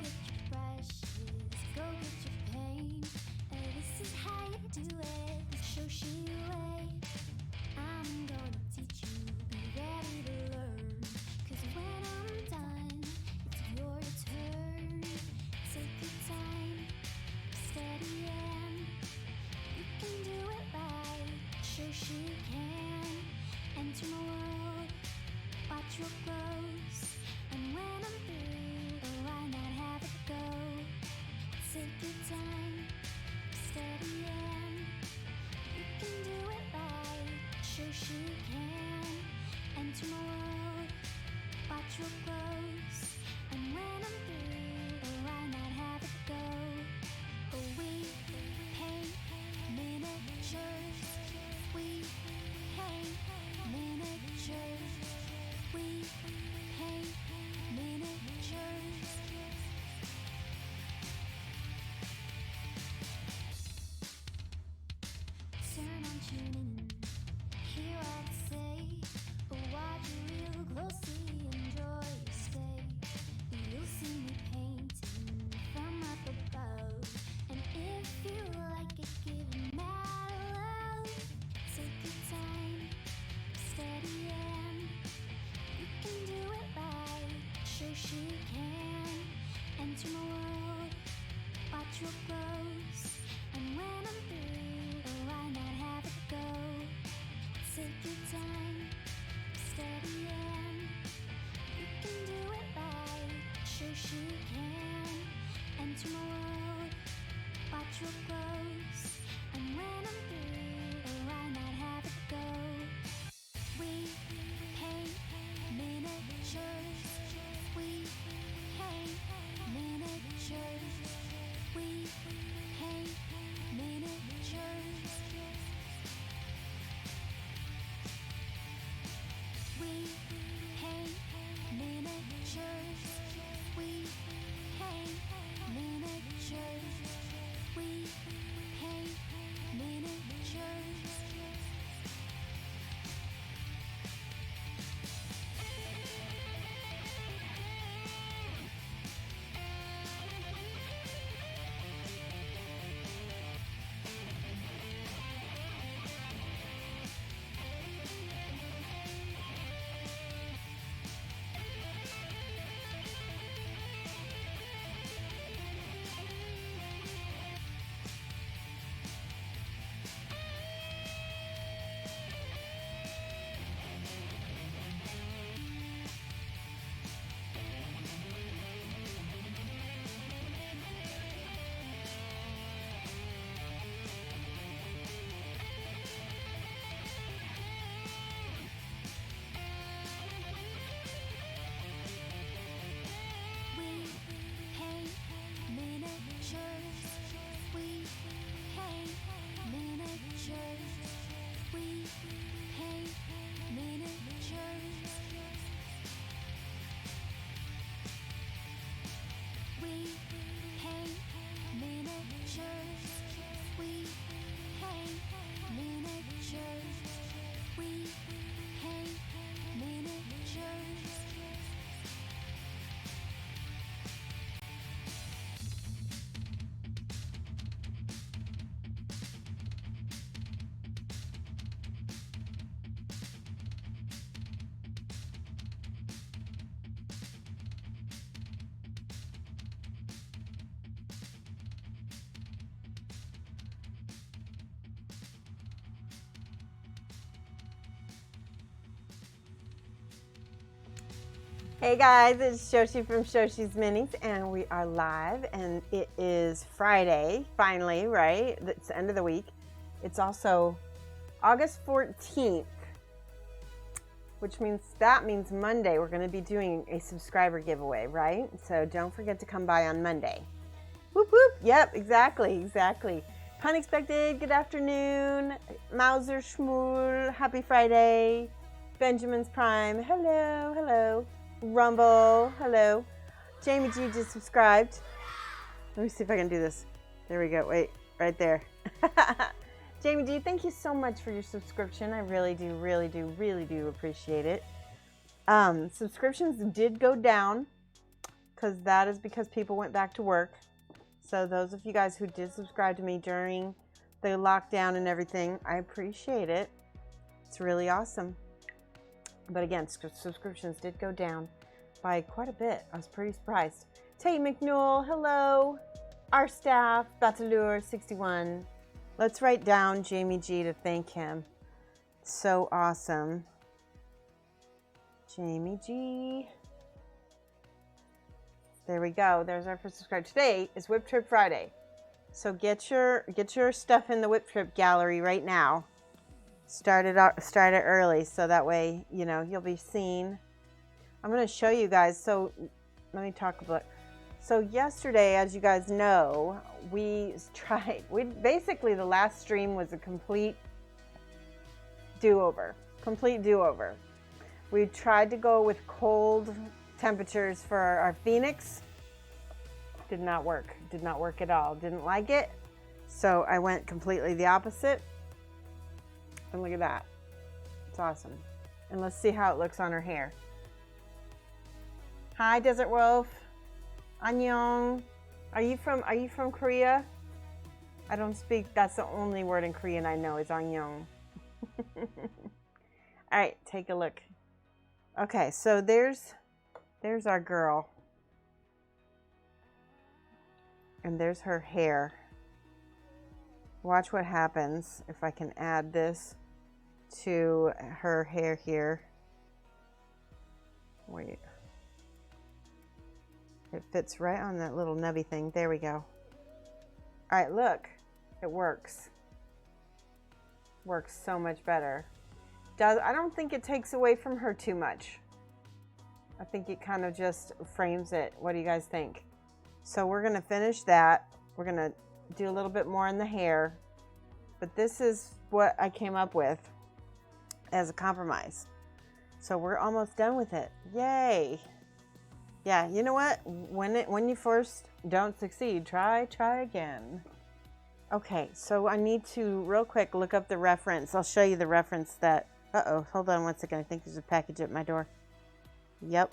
get your brushes, go get your paint. This is how you do it, the Shoshie way. I'm gonna teach you, be ready to learn. Cause when I'm done, it's your turn. Take your time, steady and you can do it right. Shoshie can enter my world, watch real close. And when I'm through, why not have it go? Take your time, steady and you can do it right. Shoshie can enter my world, watch real close. And when I'm through, why not have it go? We paint miniatures. We paint miniatures. We paint miniatures. Turn on, tune in, hear all I say. Watch real closely, enjoy your stay. You'll see me painting from up above, and if you like it, give mad love. Take your time, steady and you can do it right. Shoshie can enter my world, watch real close. And when I'm through, why not have it go? Take your time, steady and you can do it right. Shoshie can enter my world, watch real close. And when I'm through, why not have it go? We paint miniatures. We paint miniatures. We paint miniatures. We paint miniatures. We paint miniatures. We paint miniatures. We paint miniatures. We paint miniatures. We paint miniatures. We paint miniatures. We paint miniatures. We paint miniatures. Hey guys, it's Shoshie from Shoshie's Minis, and we are live, and it is Friday, finally, right? It's the end of the week. It's also August 14th, which means Monday we're going to be doing a subscriber giveaway, right? So don't forget to come by on Monday. Whoop whoop, yep, exactly. Pun expected, good afternoon. Mauser Schmool, happy Friday. Benjamin's Prime, hello. Rumble, hello. Jamie G just subscribed. Let me see if I can do this. There we go. Wait, right there. Jamie G, thank you so much for your subscription. I really do appreciate it. Subscriptions did go down because that is because people went back to work. So those of you guys who did subscribe to me during the lockdown and everything, I appreciate it. It's really awesome. But again, subscriptions did go down by quite a bit. I was pretty surprised. Tate McNewell, hello. Our staff, Batalure61. Let's write down Jamie G to thank him. So awesome. Jamie G. There we go. There's our first subscribe. Today is Whip Trip Friday. So get your stuff in the Whip Trip gallery right now. Start it early so that way, you know, you'll be seen. I'm going to show you guys. So let me talk about. So yesterday, as you guys know, basically the last stream was a complete do-over. We tried to go with cold temperatures for our Phoenix. Did not work at all. Didn't like it. So I went completely the opposite. And look at that. It's awesome. And let's see how it looks on her hair. Hi, Desert Wolf. Annyeong. Are you from Korea? I don't speak, that's the only word in Korean I know is annyeong. All right, take a look. Okay, so there's our girl. And there's her hair. Watch what happens if I can add this to her hair here. Wait. It fits right on that little nubby thing. There we go. All right, look. It works. Works so much better. I don't think it takes away from her too much. I think it kind of just frames it. What do you guys think? So we're going to finish that. We're going to do a little bit more in the hair. But this is what I came up with as a compromise. So we're almost done with it. Yay. Yeah, you know what? When you first don't succeed, try again. Okay, so I need to real quick look up the reference. I'll show you the reference that... Uh-oh, hold on one second. I think there's a package at my door. Yep.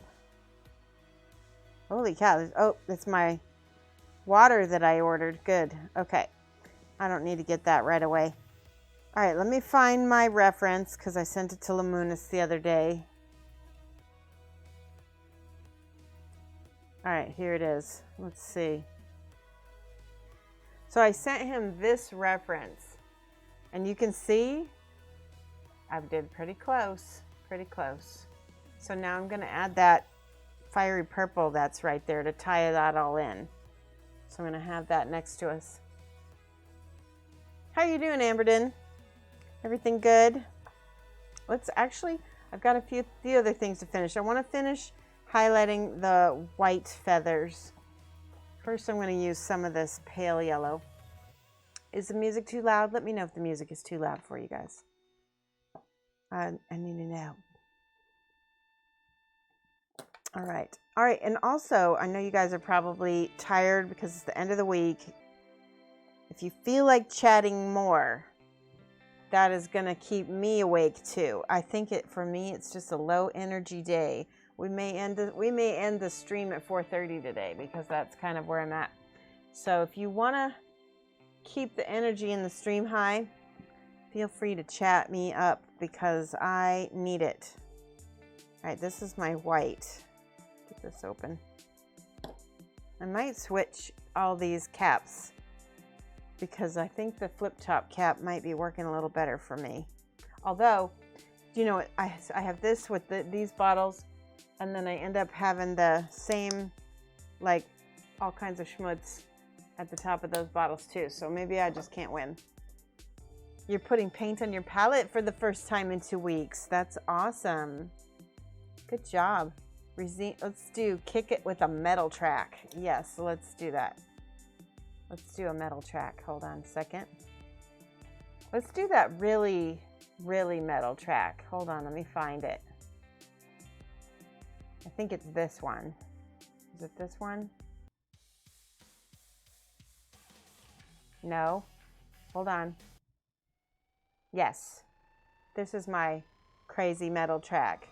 Holy cow. Oh, that's my water that I ordered. Good. Okay. I don't need to get that right away. All right, let me find my reference because I sent it to Lamunis the other day. All right, here it is. Let's see. So I sent him this reference, and you can see I did pretty close. So now I'm going to add that fiery purple that's right there to tie that all in. So I'm going to have that next to us. How are you doing, Amberden? Everything good? I've got a few other things to finish. I want to finish highlighting the white feathers. First, I'm going to use some of this pale yellow. Is the music too loud? Let me know if the music is too loud for you guys. I need to know. All right, and also, I know you guys are probably tired because it's the end of the week. If you feel like chatting more, that is going to keep me awake too. I think for me, it's just a low energy day. We may end the stream at 4:30 today because that's kind of where I'm at. So if you want to keep the energy in the stream high, feel free to chat me up because I need it. All right, this is my white. Get this open. I might switch all these caps because I think the flip top cap might be working a little better for me. Although, do you know what? I have this with these bottles, and then I end up having the same, like, all kinds of schmutz at the top of those bottles too. So maybe I just can't win. You're putting paint on your palette for the first time in 2 weeks. That's awesome. Good job. Let's do kick it with a metal track. Yes, let's do that. Let's do a metal track. Hold on a second. Let's do that really, really metal track. Hold on, let me find it. I think it's this one. Is it this one? No. Hold on. Yes. This is my crazy metal track.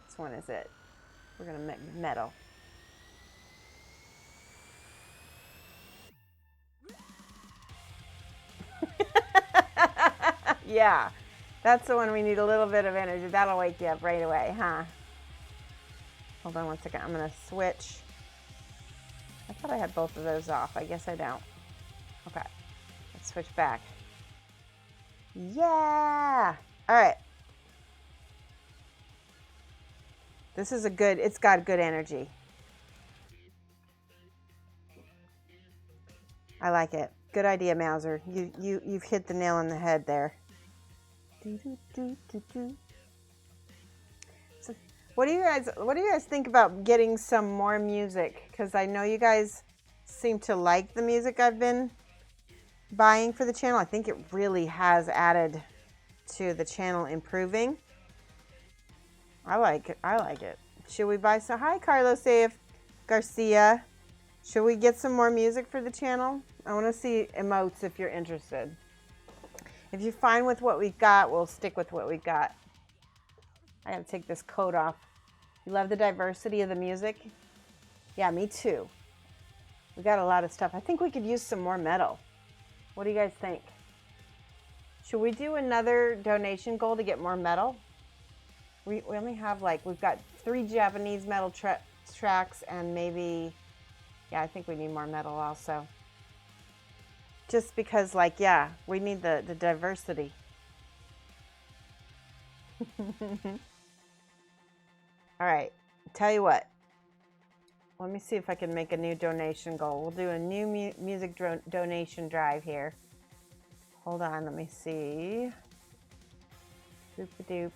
This one is it. We're going to make metal. Yeah, that's the one we need a little bit of energy. That'll wake you up right away, huh? Hold on one second. I'm going to switch. I thought I had both of those off. I guess I don't. Okay. Let's switch back. Yeah. All right. This is it's got good energy. I like it. Good idea, Mauser. You've hit the nail on the head there. So what do you guys think about getting some more music? Because I know you guys seem to like the music I've been buying for the channel. I think it really has added to the channel improving. I like it. Should we buy some? Hi, Carlos A.F. Garcia. Should we get some more music for the channel? I want to see emotes if you're interested. If you're fine with what we've got, we'll stick with what we've got. I gotta take this coat off. You love the diversity of the music? Yeah, me too. We got a lot of stuff. I think we could use some more metal. What do you guys think? Should we do another donation goal to get more metal? We only have we've got 3 Japanese metal tracks and maybe, yeah, I think we need more metal also. Just because yeah, we need the diversity. All right, tell you what. Let me see if I can make a new donation goal. We'll do a new music donation drive here. Hold on, let me see. Doop-a-doop.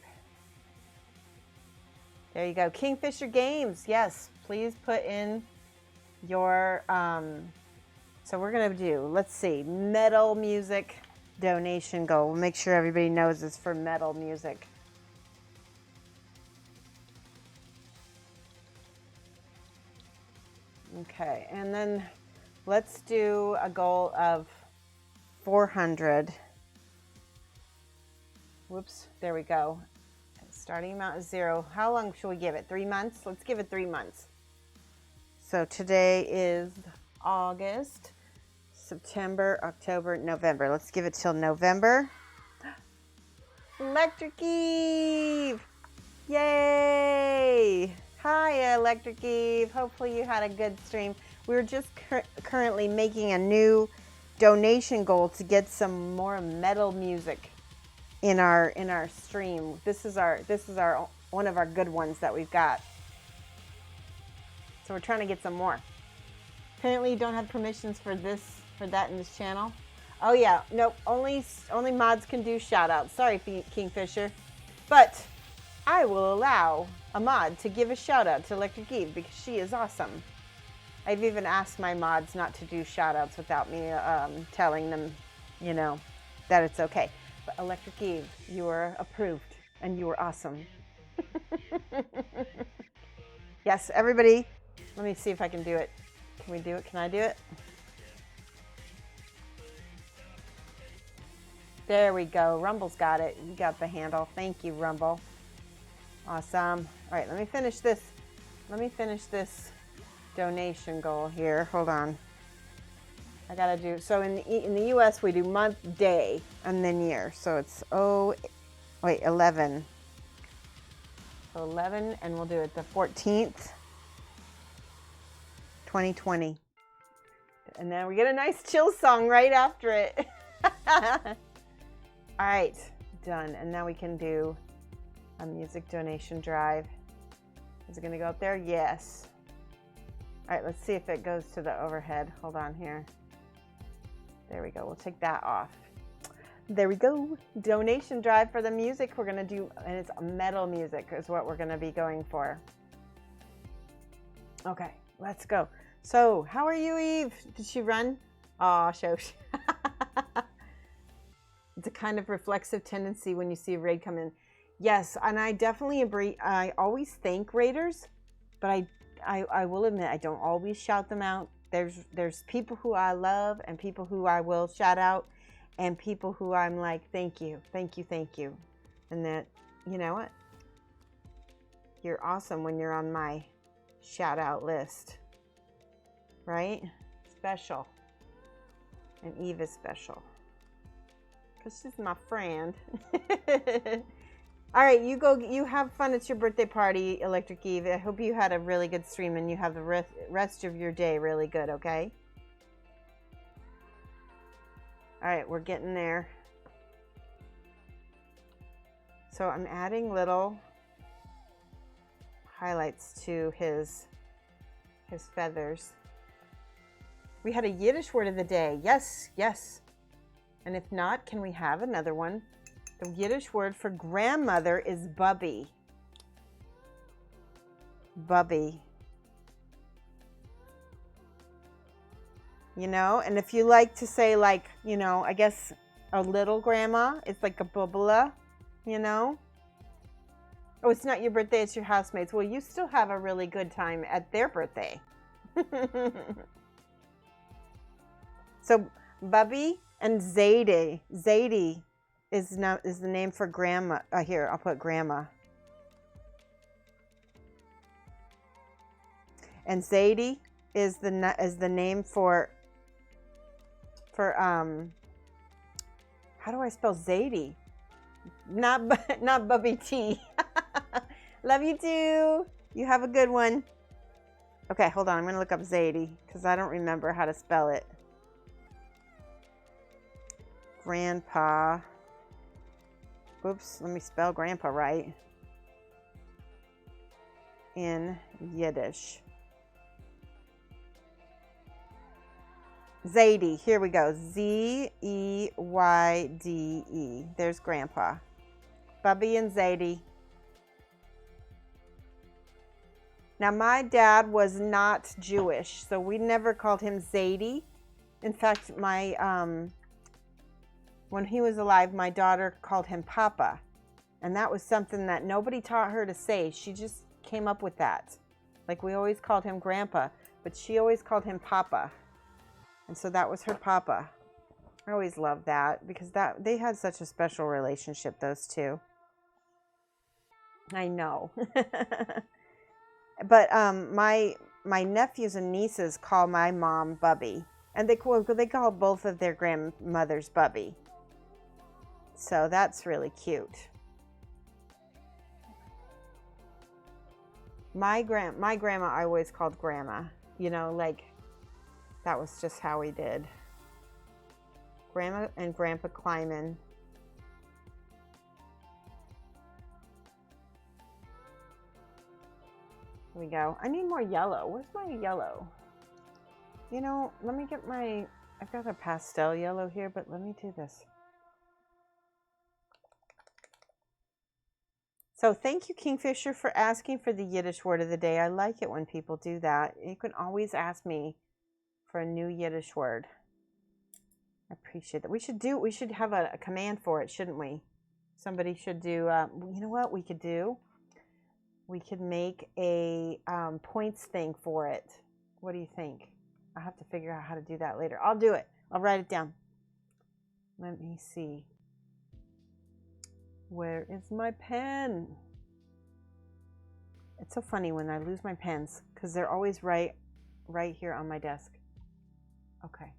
There you go. Kingfisher Games. Yes, please put in your, so we're going to do, let's see, metal music donation goal. We'll make sure everybody knows it's for metal music. Okay, and then let's do a goal of 400. Whoops, there we go. Starting amount is 0. How long should we give it? 3 months? Let's give it 3 months. So today is August, September, October, November. Let's give it till November. Electric Eve! Yay! Hi, Electric Eve. Hopefully you had a good stream. We're just currently making a new donation goal to get some more metal music in our stream. This is our one of our good ones that we've got. So we're trying to get some more. Apparently you don't have permissions for that in this channel. Oh yeah, nope, only mods can do shout outs. Sorry, Kingfisher. But I will allow a mod to give a shout out to Electric Eve because she is awesome. I've even asked my mods not to do shout outs without me telling them, that it's okay. But Electric Eve, you are approved and you are awesome. Yes, everybody, let me see if I can do it. Can we do it? Can I do it? There we go. Rumble's got it. You got the handle. Thank you, Rumble. Awesome. All right, let me finish this. Let me finish this donation goal here. Hold on. I gotta do, so in the US we do month, day, and then year. So it's 11. So 11, and we'll do it the 14th, 2020. And then we get a nice chill song right after it. All right, done. And now we can do a music donation drive. Is it gonna go up there? Yes. All right, let's see if it goes to the overhead. Hold on here. There we go. We'll take that off. There we go. Donation drive for the music we're gonna do, and it's metal music is what we're gonna be going for. Okay, let's go. So, how are you, Eve? Did she run? Aw, Shoshie. It's a kind of reflexive tendency when you see a raid come in. Yes, and I definitely agree. I always thank raiders, but I will admit I don't always shout them out. There's people who I love and people who I will shout out and people who I'm like, thank you, thank you, thank you. And that, you know what? You're awesome when you're on my shout out list, right? Special. And Eve is special. because she's my friend. All right, you go. You have fun at your birthday party, Electric Eve. I hope you had a really good stream and you have the rest of your day really good, okay? All right, we're getting there. So I'm adding little highlights to his feathers. We had a Yiddish word of the day. Yes, yes. And if not, can we have another one? The Yiddish word for grandmother is bubby. Bubby. You know, and if you like to say, like, you know, I guess a little grandma, it's like a bubla, you know? Oh, it's not your birthday, it's your housemates. Well, you still have a really good time at their birthday. So, Bubby and Zadie. Zadie is the name for grandma. Here, I'll put grandma. And Zadie is the name for how do I spell Zadie? Not Bubby T. Love you too. You have a good one. Okay, hold on. I'm going to look up Zadie because I don't remember how to spell it. Grandpa. Oops, let me spell grandpa right. In Yiddish. Zadie. Here we go. Zeyde. There's grandpa. Bubby and Zadie. Now, my dad was not Jewish, so we never called him Zadie. In fact, when he was alive, my daughter called him Papa. And that was something that nobody taught her to say. She just came up with that. Like, we always called him Grandpa, but she always called him Papa. And so that was her Papa. I always loved that because they had such a special relationship, those two. I know. But my nephews and nieces call my mom Bubby. And they call both of their grandmothers Bubby. So that's really cute. My grandma I always called Grandma. You know, like, that was just how we did. Grandma and Grandpa Kleiman. Here we go. I need more yellow. Where's my yellow? You know, let me get I've got a pastel yellow here, but let me do this. So thank you, Kingfisher, for asking for the Yiddish word of the day. I like it when people do that. You can always ask me for a new Yiddish word. I appreciate that. We should have a command for it, shouldn't we? Somebody should do, you know what we could do? We could make a points thing for it. What do you think? I'll have to figure out how to do that later. I'll do it. I'll write it down. Let me see. Where is my pen? It's so funny when I lose my pens because they're always right here on my desk. Okay.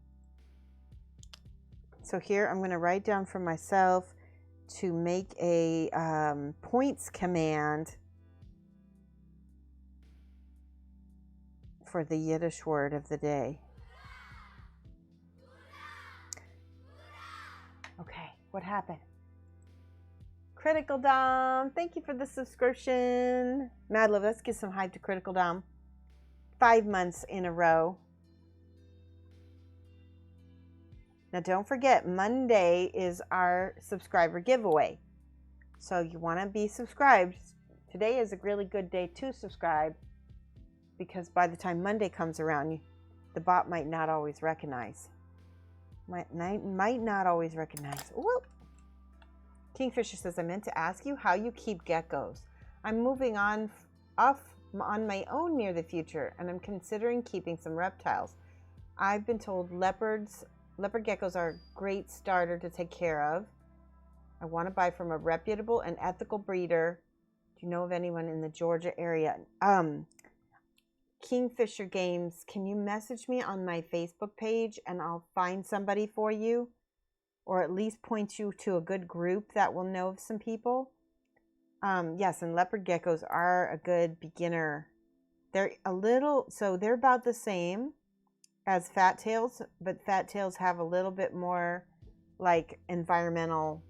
So here I'm going to write down for myself to make a points command for the Yiddish word of the day. Okay, what happened? Critical Dom, thank you for the subscription. Mad Love, let's give some hype to Critical Dom. 5 months in a row. Now don't forget, Monday is our subscriber giveaway. So you want to be subscribed. Today is a really good day to subscribe because by the time Monday comes around, the bot might not always recognize. Might not always recognize. Whoop. Kingfisher says, I meant to ask you how you keep geckos. I'm moving on my own near the future, and I'm considering keeping some reptiles. I've been told leopard geckos are a great starter to take care of. I want to buy from a reputable and ethical breeder. Do you know of anyone in the Georgia area? Kingfisher Games, can you message me on my Facebook page and I'll find somebody for you? or at least point you to a good group that will know of some people. Yes, and leopard geckos are a good beginner. They're they're about the same as fat tails, but fat tails have a little bit more like environmental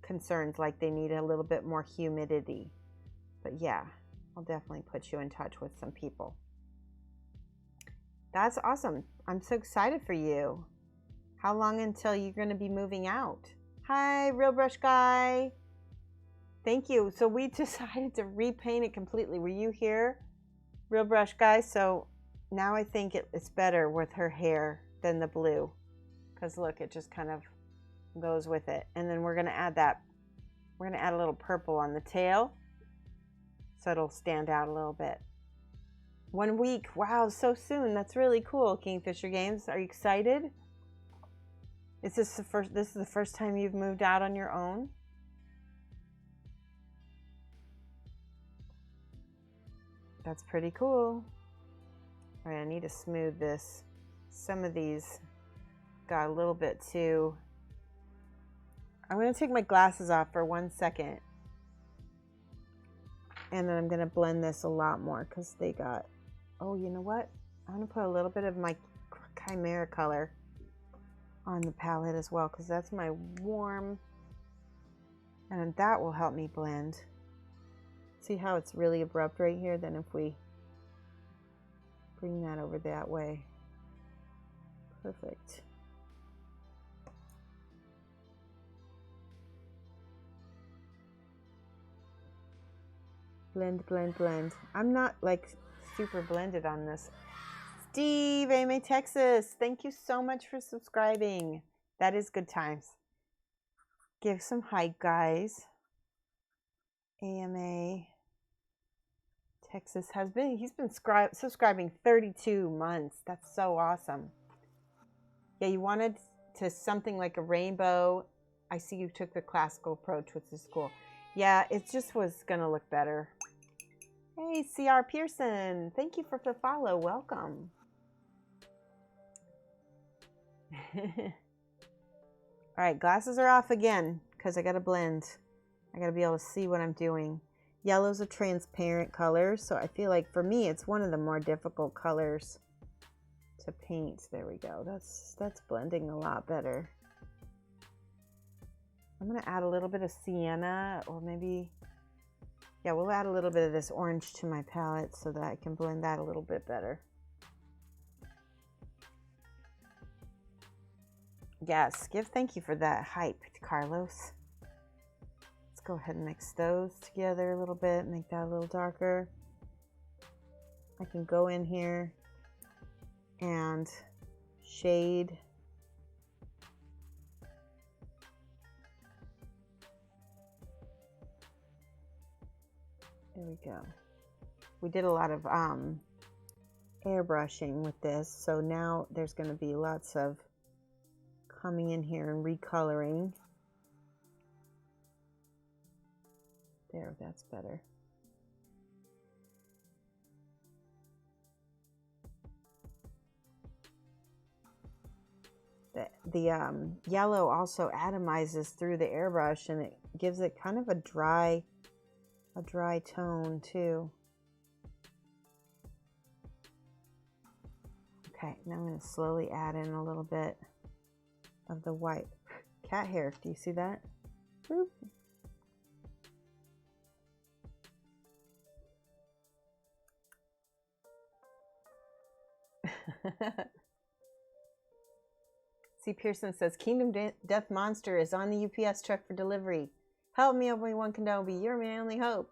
concerns, like they need a little bit more humidity. But yeah, I'll definitely put you in touch with some people. That's awesome. I'm so excited for you. How long until you're going to be moving out? Hi, Real Brush Guy. Thank you. So we decided to repaint it completely. Were you here, Real Brush Guy? So now I think it's better with her hair than the blue. Because look, it just kind of goes with it. And then we're going to add a little purple on the tail. So it'll stand out a little bit. 1 week. Wow, so soon. That's really cool, Kingfisher Games. Are you excited? This is the first time you've moved out on your own? That's pretty cool. All right, I need to smooth this. Some of these got a little bit too. I'm going to take my glasses off for 1 second. And then I'm going to blend this a lot more because they got, oh, you know what? I'm going to put a little bit of my Kimera color on the palette as well because that's my warm. And that will help me blend. See how it's really abrupt right here? Then if we bring that over that way. Perfect. Blend, blend, blend. I'm not like super blended on this. Steve, AMA Texas, thank you so much for subscribing. That is good times. Give some hype, guys. AMA Texas he's been subscribing 32 months. That's so awesome. Yeah, you wanted to something like a rainbow. I see you took the classical approach, which is cool. Yeah, it just was going to look better. Hey, CR Pearson. Thank you for the follow. Welcome. All right, glasses are off again because I got to blend. I got to be able to see what I'm doing. Yellow's a transparent color, so I feel like for me it's one of the more difficult colors to paint. There we go. That's blending a lot better. I'm going to add a little bit of sienna, or maybe, yeah, we'll add a little bit of this orange to my palette so that I can blend that a little bit better. Yes, thank you for that hype, Carlos. Let's go ahead and mix those together a little bit, make that a little darker. I can go in here and shade. There we go. We did a lot of airbrushing with this, so now there's going to be lots of coming in here and recoloring. There, that's better. The yellow also atomizes through the airbrush, and it gives it kind of a dry tone too. Okay, now I'm going to slowly add in a little bit of the white cat hair. Do you see that? Boop. See, Pearson says, Kingdom Death Monster is on the UPS truck for delivery. Help me, Obi-Wan Kenobi. You're my only hope.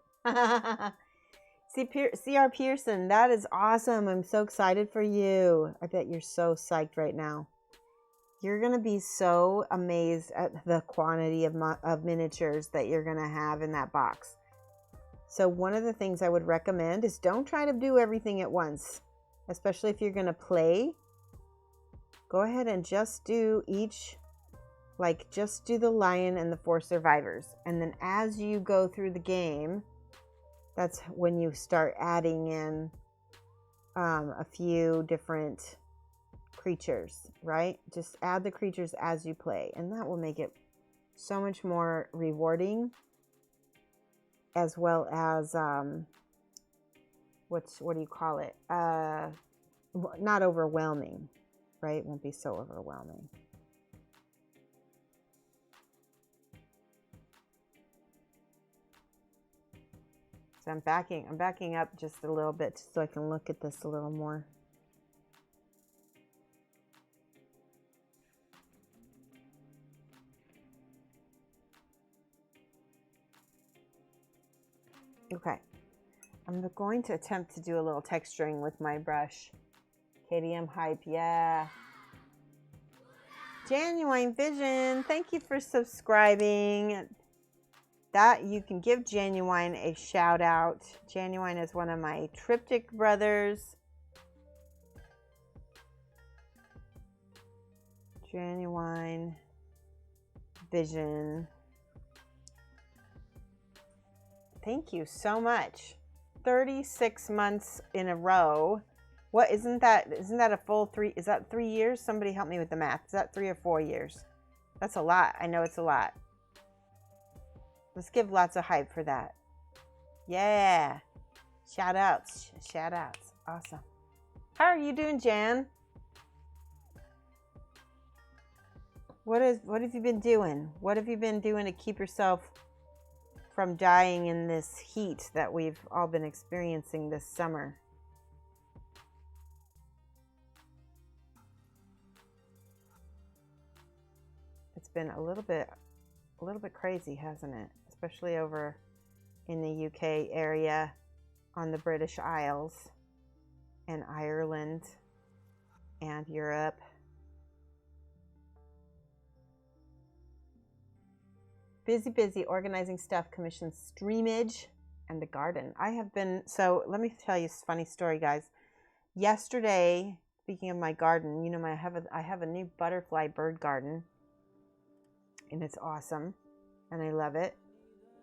See, CR Pearson, that is awesome. I'm so excited for you. I bet you're so psyched right now. You're going to be so amazed at the quantity of miniatures that you're going to have in that box. So one of the things I would recommend is don't try to do everything at once, especially if you're going to play. Go ahead and just do just do the lion and the 4 survivors. And then as you go through the game, that's when you start adding in a few different creatures, right? Just add the creatures as you play, and that will make it so much more rewarding, as well as what do you call it? Not overwhelming, right? It won't be so overwhelming. So I'm backing up just a little bit so I can look at this a little more. Okay, I'm going to attempt to do a little texturing with my brush. KDM Hype, yeah. Genuine Vision, thank you for subscribing. That you can give Genuine a shout out. Genuine is one of my Triptych brothers. Genuine Vision. Thank you so much. 36 months in a row. What isn't that a full 3? Is that 3 years? Somebody help me with the math. Is that 3 or 4 years? That's a lot. I know it's a lot. Let's give lots of hype for that. Yeah. Shout outs. Shout outs. Awesome. How are you doing, Jan? What have you been doing? What have you been doing to keep yourself from dying in this heat that we've all been experiencing this summer? It's been a little bit crazy, hasn't it? Especially over in the UK area, on the British Isles, and Ireland, and Europe. Busy organizing stuff, commissioned streamage, and the garden. I have been, so let me tell you a funny story, guys. Yesterday, speaking of my garden, you know, I have a new butterfly bird garden, and it's awesome, and I love it.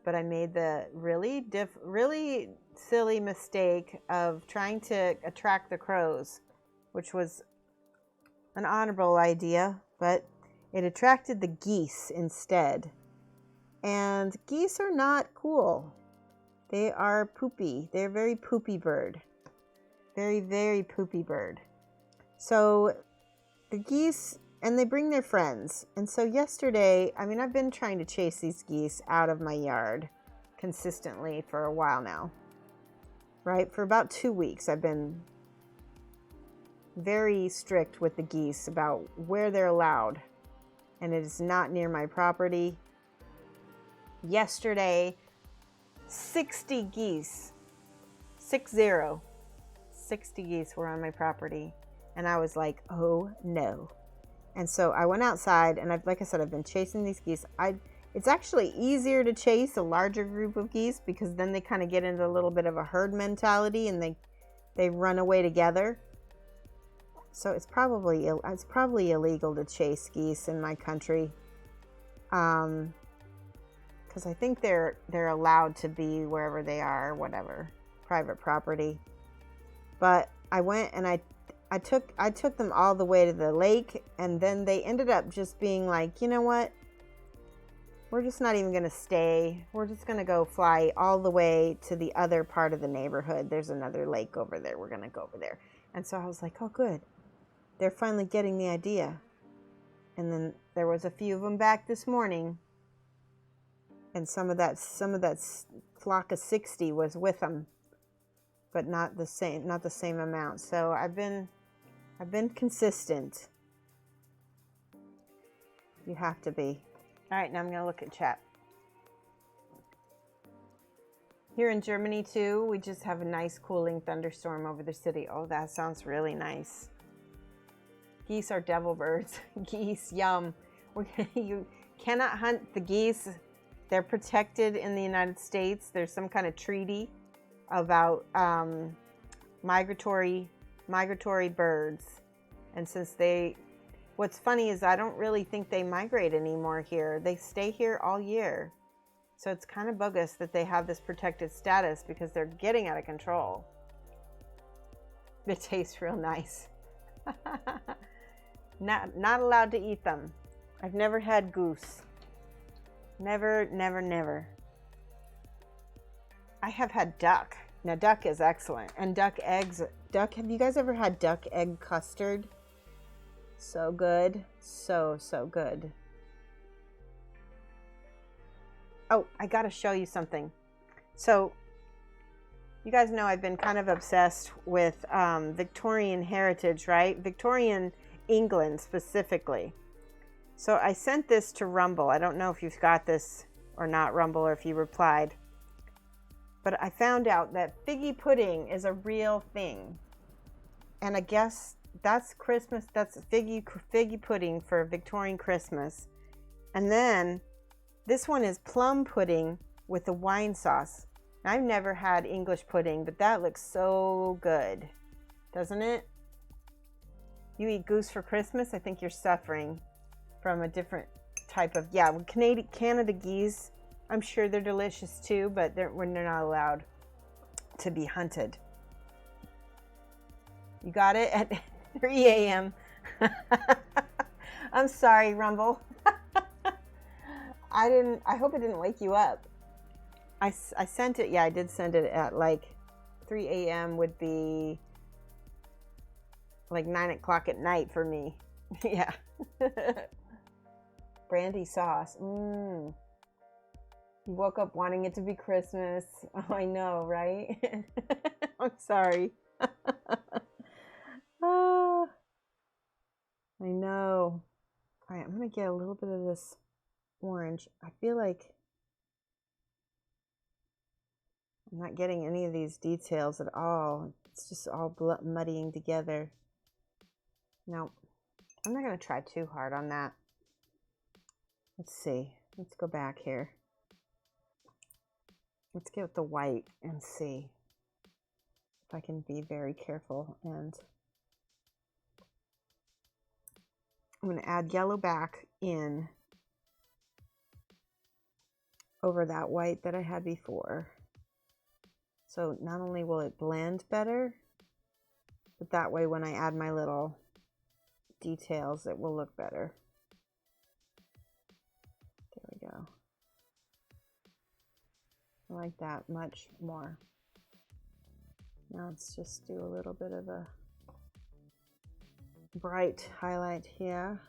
But I made the really silly mistake of trying to attract the crows, which was an honorable idea, but it attracted the geese instead. And geese are not cool. They are poopy. They're very poopy bird. Very, very poopy bird. So the geese, and they bring their friends. And so yesterday, I mean, I've been trying to chase these geese out of my yard consistently for a while now. Right? For about 2 weeks, I've been very strict with the geese about where they're allowed. And it is not near my property. Yesterday, 60 geese, 60 geese were on my property, and I was like, oh no. And so I went outside, and like I said, I've been chasing these geese. It's actually easier to chase a larger group of geese, because then they kind of get into a little bit of a herd mentality, and they run away together. So it's probably illegal to chase geese in my country. Because I think they're allowed to be wherever they are, whatever, private property. But I went and I took them all the way to the lake, and then they ended up just being like, you know what? We're just not even going to stay. We're just going to go fly all the way to the other part of the neighborhood. There's another lake over there. We're going to go over there. And so I was like, oh, good. They're finally getting the idea. And then there was a few of them back this morning. And some of that flock of 60 was with them, but not the same amount. So I've been consistent. You have to be. All right, now I'm going to look at chat. Here in Germany too, we just have a nice cooling thunderstorm over the city. Oh, that sounds really nice. Geese are devil birds. Geese, yum. You cannot hunt the geese. They're protected in the United States. There's some kind of treaty about migratory birds. And since what's funny is I don't really think they migrate anymore here. They stay here all year. So it's kind of bogus that they have this protected status, because they're getting out of control. It tastes real nice. Not allowed to eat them. I've never had goose. Never, never, never. I have had duck. Now duck is excellent. And duck eggs. Duck, have you guys ever had duck egg custard? So good. So, so good. Oh, I gotta show you something. So, you guys know I've been kind of obsessed with Victorian heritage, right? Victorian England specifically. So I sent this to Rumble. I don't know if you've got this or not, Rumble, or if you replied. But I found out that figgy pudding is a real thing. And I guess that's Christmas. That's figgy pudding for Victorian Christmas. And then this one is plum pudding with the wine sauce. I've never had English pudding, but that looks so good, doesn't it? You eat goose for Christmas? I think you're suffering from a different type of, yeah, Canada geese, I'm sure they're delicious too, but they're not allowed to be hunted. You got it at 3 a.m. I'm sorry, Rumble. I hope it didn't wake you up. I sent it, yeah, I did send it at like 3 a.m. would be like 9 o'clock at night for me. Yeah. Brandy sauce. You woke up wanting it to be Christmas. Oh, I know, right? I'm sorry. Oh, I know. All right, I'm going to get a little bit of this orange. I feel like I'm not getting any of these details at all. It's just all muddying together. No, I'm not going to try too hard on that. Let's see. Let's go back here. Let's get the white and see if I can be very careful. And I'm going to add yellow back in over that white that I had before. So not only will it blend better, but that way when I add my little details, it will look better. There we go. I like that much more. Now let's just do a little bit of a bright highlight here.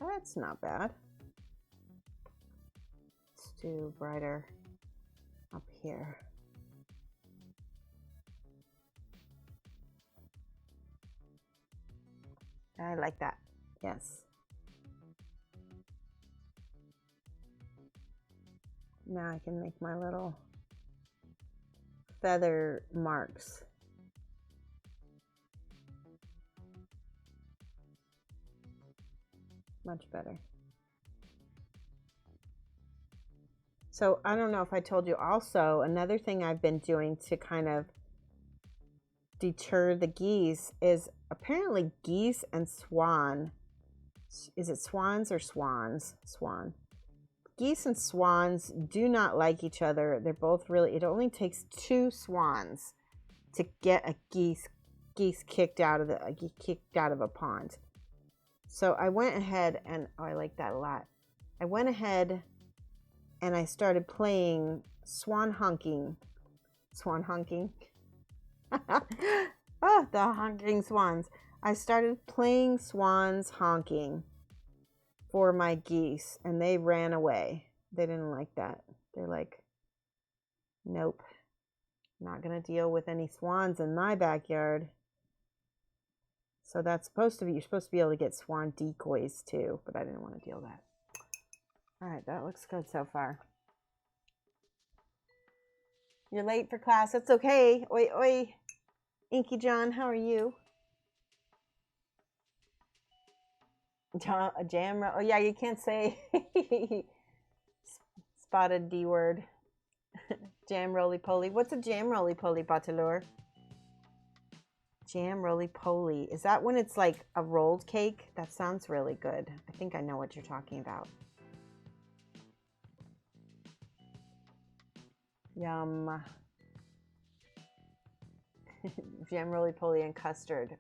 That's not bad. Let's do brighter up here. I like that. Yes. Now I can make my little feather marks. Much better. So I don't know if I told you also, another thing I've been doing to kind of deter the geese is apparently geese and swan. Is it swans or swans? Swan. Geese and swans do not like each other. They're both really, it only takes 2 swans to get a geese kicked out of a pond. So I went ahead and, oh, I like that a lot. I went ahead and I started playing swan honking. Swan honking. Oh, the honking swans. I started playing swans honking for my geese, and they ran away. They didn't like that. They're like, nope, not gonna deal with any swans in my backyard. So that's supposed to be, you're supposed to be able to get swan decoys too, but I didn't want to deal with that. All right, that looks good so far. You're late for class. It's okay. Oi, oi. Inky John, how are you? A jam. Oh, yeah, you can't say spotted D word. Jam roly-poly. What's a jam roly-poly, Batelor? Jam roly-poly. Is that when it's like a rolled cake? That sounds really good. I think I know what you're talking about. Yum. Jam, roly-poly, and custard.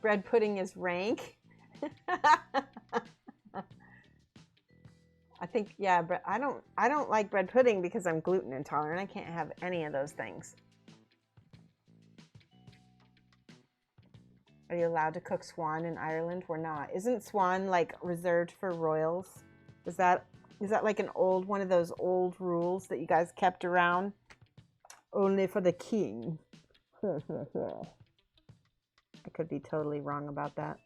Bread pudding is rank. I think, yeah, but I don't like bread pudding because I'm gluten intolerant. I can't have any of those things. Are you allowed to cook swan in Ireland? We're not. Isn't swan like reserved for royals? Is that like an old one of those old rules that you guys kept around? Only for the king. I could be totally wrong about that.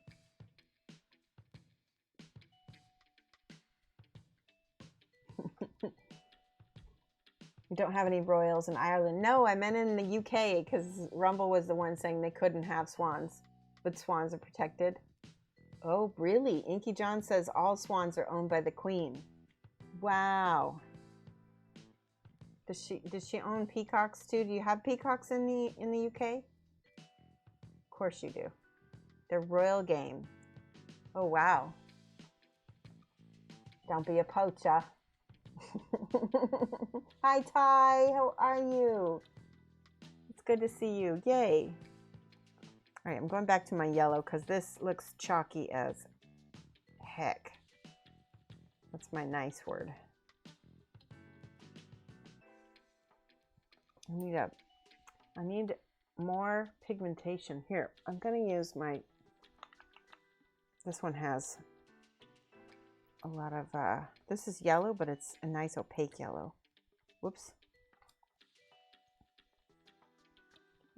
You don't have any royals in Ireland. No, I meant in the UK because Rumble was the one saying they couldn't have swans, but swans are protected. Oh, really? Inky John says all swans are owned by the Queen. Wow. Does she own peacocks too? Do you have peacocks in the UK? Of course you do. They're royal game. Oh, wow. Don't be a poacher. Hi, Ty. How are you? It's good to see you. Yay. All right, I'm going back to my yellow because this looks chalky as heck. That's my nice word. I need more pigmentation. Here, I'm going to use my, this one has a lot of, this is yellow, but it's a nice opaque yellow. Whoops.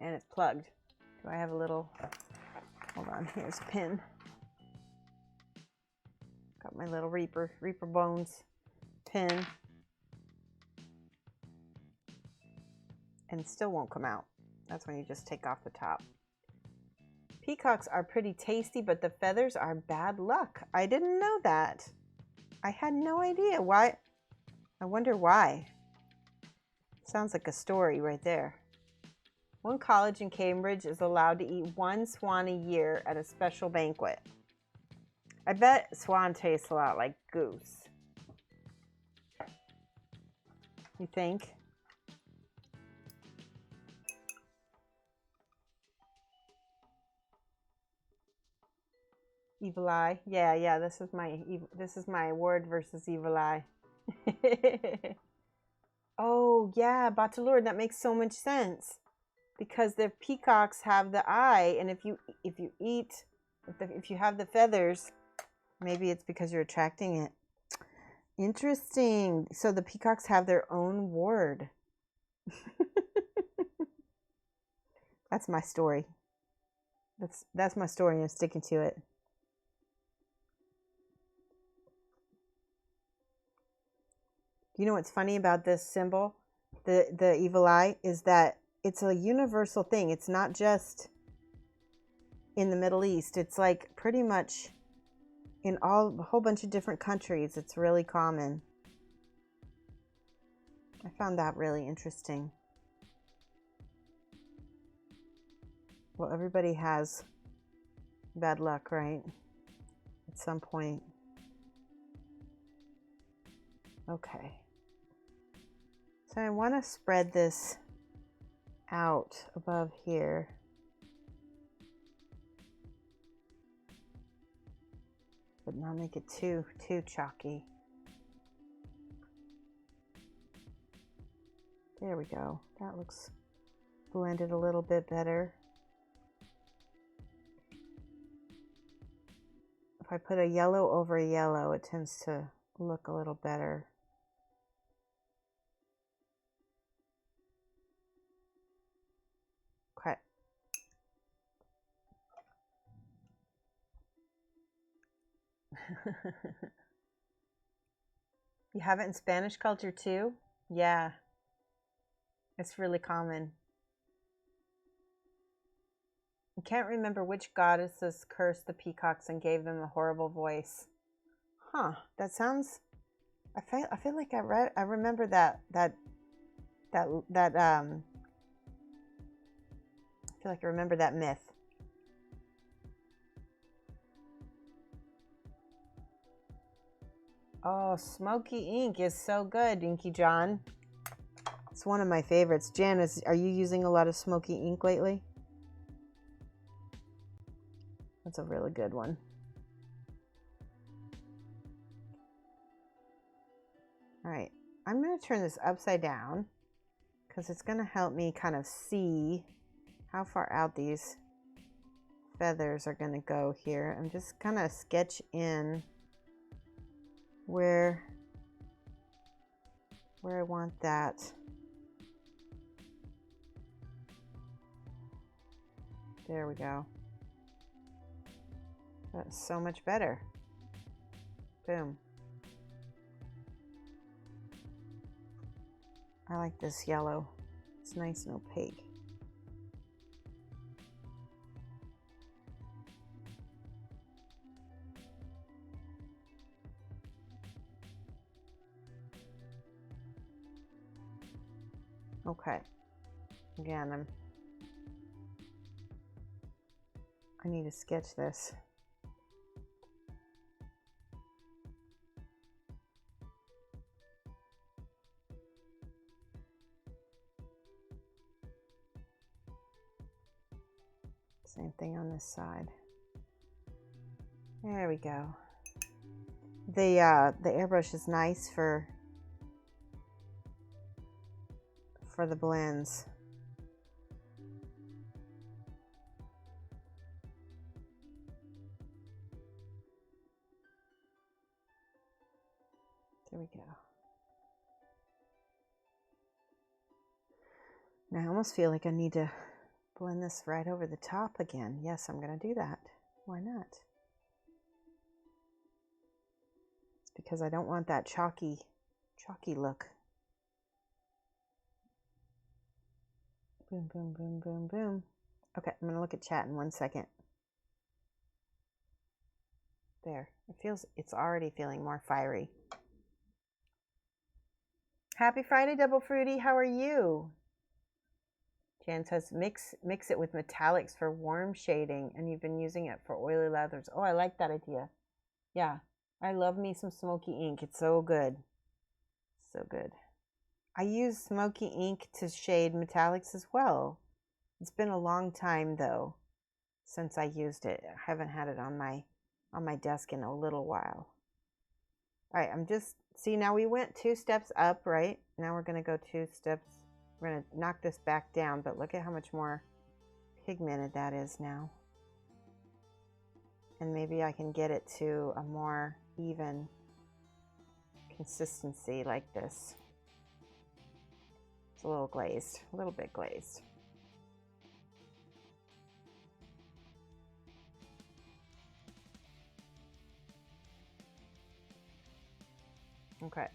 And it's plugged. Do I have a little, hold on, here's a pin. Got my little Reaper Bones pin. And it still won't come out. That's when you just take off the top. Peacocks are pretty tasty, but the feathers are bad luck. I didn't know that. I had no idea why. I wonder why. Sounds like a story right there. One college in Cambridge is allowed to eat one swan a year at a special banquet. I bet swan tastes a lot like goose. You think? Evil eye. Yeah, this is my word versus evil eye. Oh, yeah, Batalur, that makes so much sense. Because the peacocks have the eye, and if you have the feathers, maybe it's because you're attracting it. Interesting. So the peacocks have their own ward. That's my story. That's my story, and I'm sticking to it. You know what's funny about this symbol, the evil eye, is that it's a universal thing. It's not just in the Middle East. It's like pretty much in a whole bunch of different countries. It's really common. I found that really interesting. Well, everybody has bad luck, right? At some point. Okay. So I want to spread this out above here. But not make it too chalky. There we go. That looks blended a little bit better. If I put a yellow over a yellow, it tends to look a little better. Okay. You have it in Spanish culture too? Yeah. It's really common. I can't remember which goddesses cursed the peacocks and gave them a horrible voice. Huh, that sounds, I feel like I remember that I feel like I remember that myth. Oh, smoky ink is so good, Inky John. It's one of my favorites. Janice, are you using a lot of smoky ink lately? That's a really good one. All right, I'm going to turn this upside down because it's going to help me kind of see how far out these feathers are going to go here. I'm just kind of sketch in where I want that. There we go. That's so much better. Boom. I like this yellow. It's nice and opaque. Okay. Again, I need to sketch this. Same thing on this side. There we go. The airbrush is nice for the blends. There we go. Now I almost feel like I need to blend this right over the top again. Yes, I'm going to do that. Why not? It's because I don't want that chalky look. Boom, boom, boom, boom, boom. Okay, I'm going to look at chat in 1 second. There. It's already feeling more fiery. Happy Friday, Double Fruity. How are you? Jan says, mix it with metallics for warm shading, and you've been using it for oily leathers. Oh, I like that idea. Yeah, I love me some smoky ink. It's so good. So good. I use smoky ink to shade metallics as well. It's been a long time, though, since I used it. I haven't had it on my desk in a little while. All right, see, now we went 2 steps up, right? Now we're going to go 2 steps. We're going to knock this back down, but look at how much more pigmented that is now. And maybe I can get it to a more even consistency like this. It's a little glazed, a little bit glazed. Okay,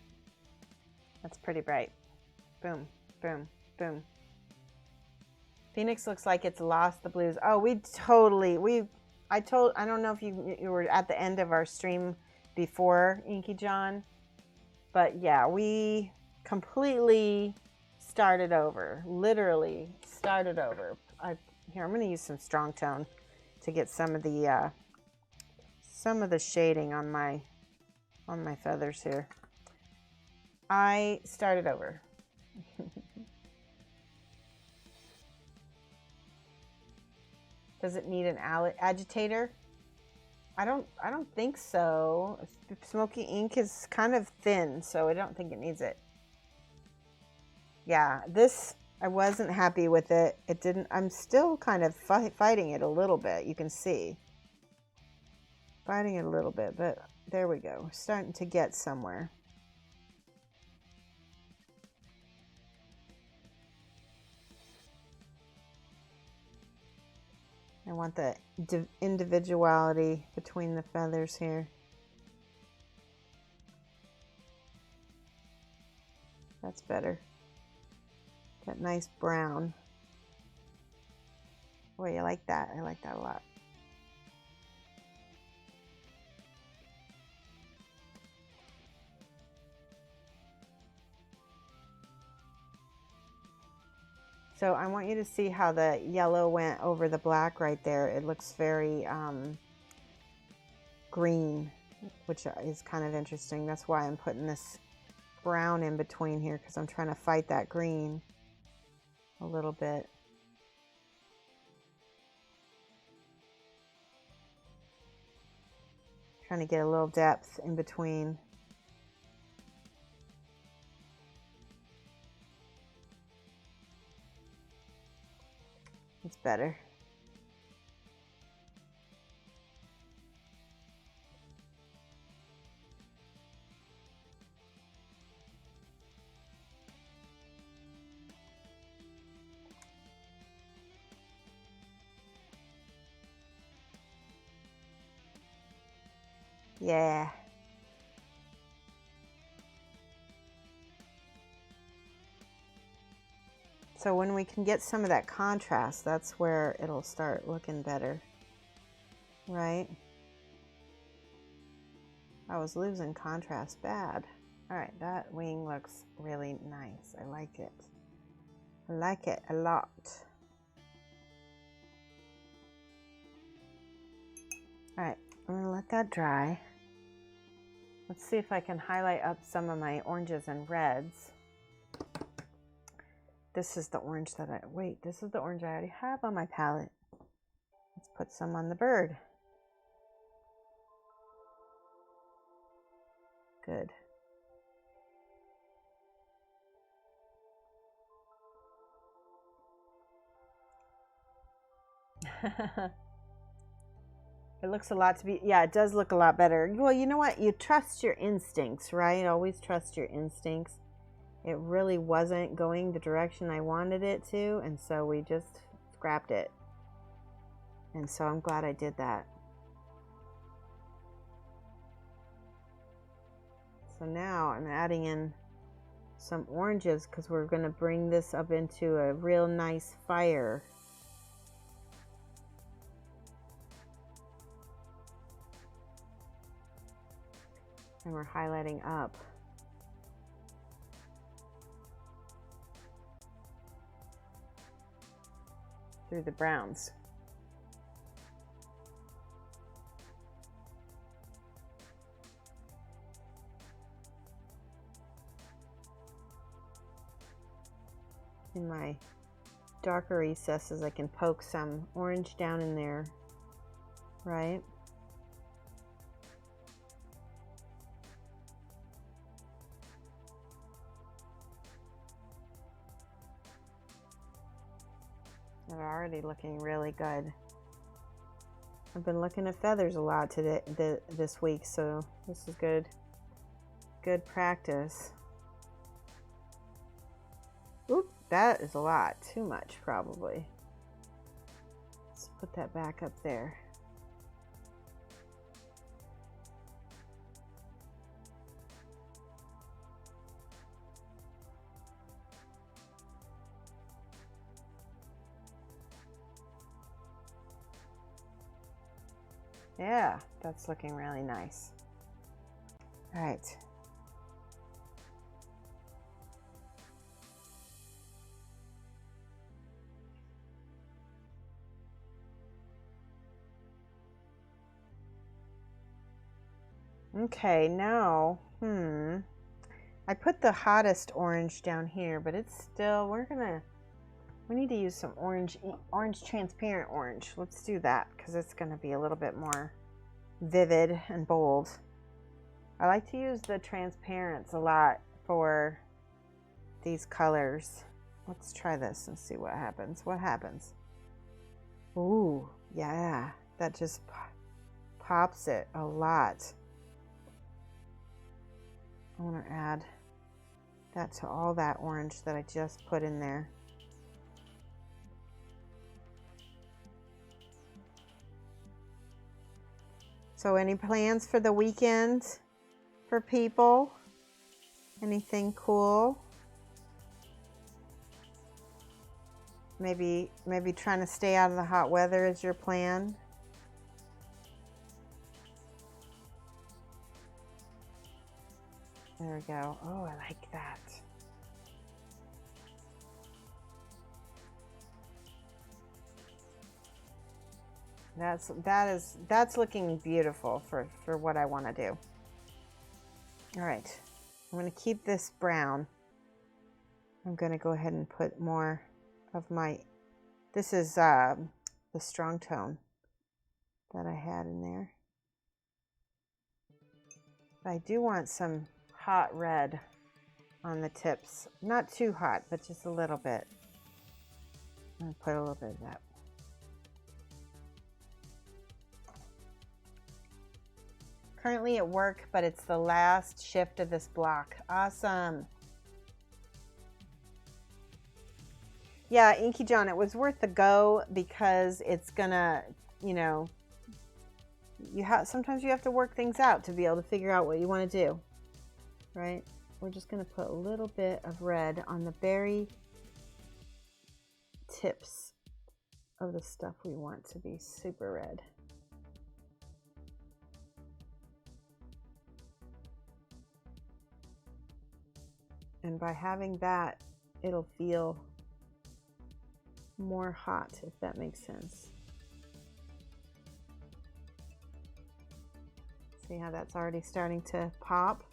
that's pretty bright. Boom, boom, boom. Phoenix looks like it's lost the blues. Oh, I don't know if you were at the end of our stream before, Inky John, but yeah, we completely started over, literally started over. Here, I'm going to use some strong tone to get some of the shading on my feathers here. I started over. Does it need an agitator? I don't think so. Smoky ink is kind of thin, so I don't think it needs it. Yeah, this, I wasn't happy with it. It didn't, I'm still kind of fighting it a little bit. You can see. Fighting it a little bit, but there we go. We're starting to get somewhere. I want the individuality between the feathers here. That's better. That nice brown. Boy, I like that. I like that a lot. So I want you to see how the yellow went over the black right there. It looks very green, which is kind of interesting. That's why I'm putting this brown in between here because I'm trying to fight that green a little bit. Trying to get a little depth in between. It's better. Yeah. So when we can get some of that contrast, that's where it'll start looking better, right? I was losing contrast bad. All right, that wing looks really nice. I like it. I like it a lot. All right, I'm gonna let that dry. Let's see if I can highlight up some of my oranges and reds. This is the orange that this is the orange I already have on my palette. Let's put some on the bird. Good. It looks a lot to be, yeah, it does look a lot better. Well, you know what? You trust your instincts, right? Always trust your instincts. It really wasn't going the direction I wanted it to, and so we just scrapped it. And so I'm glad I did that. So now I'm adding in some oranges because we're going to bring this up into a real nice fire. And we're highlighting up. Through the browns. In my darker recesses, I can poke some orange down in there, right? They're already looking really good. I've been looking at feathers a lot today, this week, so this is good. Good practice. Oop, that is a lot. Too much, probably. Let's put that back up there. Yeah, that's looking really nice. All right. Okay, now, I put the hottest orange down here, but it's still, we need to use some orange transparent orange. Let's do that because it's gonna be a little bit more vivid and bold. I like to use the transparents a lot for these colors. Let's try this and see what happens. What happens? Ooh, yeah, that just pops it a lot. I want to add that to all that orange that I just put in there. So any plans for the weekend for people? Anything cool? Maybe trying to stay out of the hot weather is your plan? There we go. Oh, I like that. That's looking beautiful for what I want to do. All right. I'm going to keep this brown. I'm going to go ahead and put more of my, this is the strong tone that I had in there. But I do want some hot red on the tips. Not too hot, but just a little bit. I'm going to put a little bit of that. Currently at work, but it's the last shift of this block. Awesome. Yeah, Inky John, it was worth the go because it's gonna, you know, sometimes you have to work things out to be able to figure out what you want to do, right? We're just gonna put a little bit of red on the very tips of the stuff we want to be super red. And by having that, it'll feel more hot, if that makes sense. See how that's already starting to pop?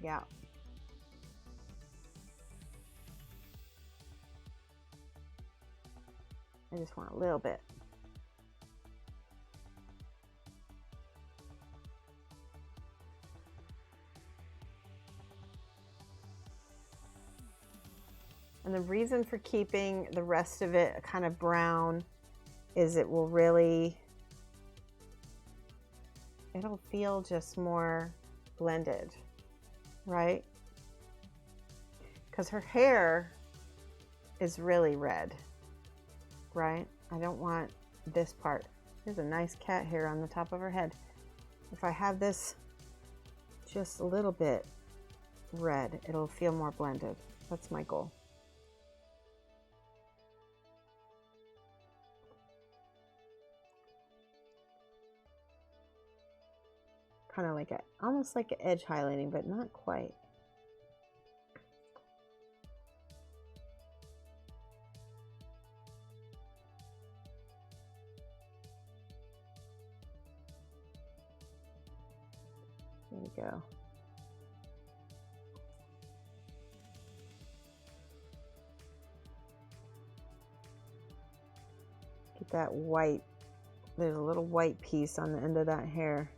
Yeah. I just want a little bit. And the reason for keeping the rest of it kind of brown is it will really, it'll feel just more blended, right? Because her hair is really red, right? I don't want this part. There's a nice cat hair on the top of her head. If I have this just a little bit red, it'll feel more blended. That's my goal. Kind of like almost like an edge highlighting, but not quite. There we go. Get that white. There's a little white piece on the end of that hair.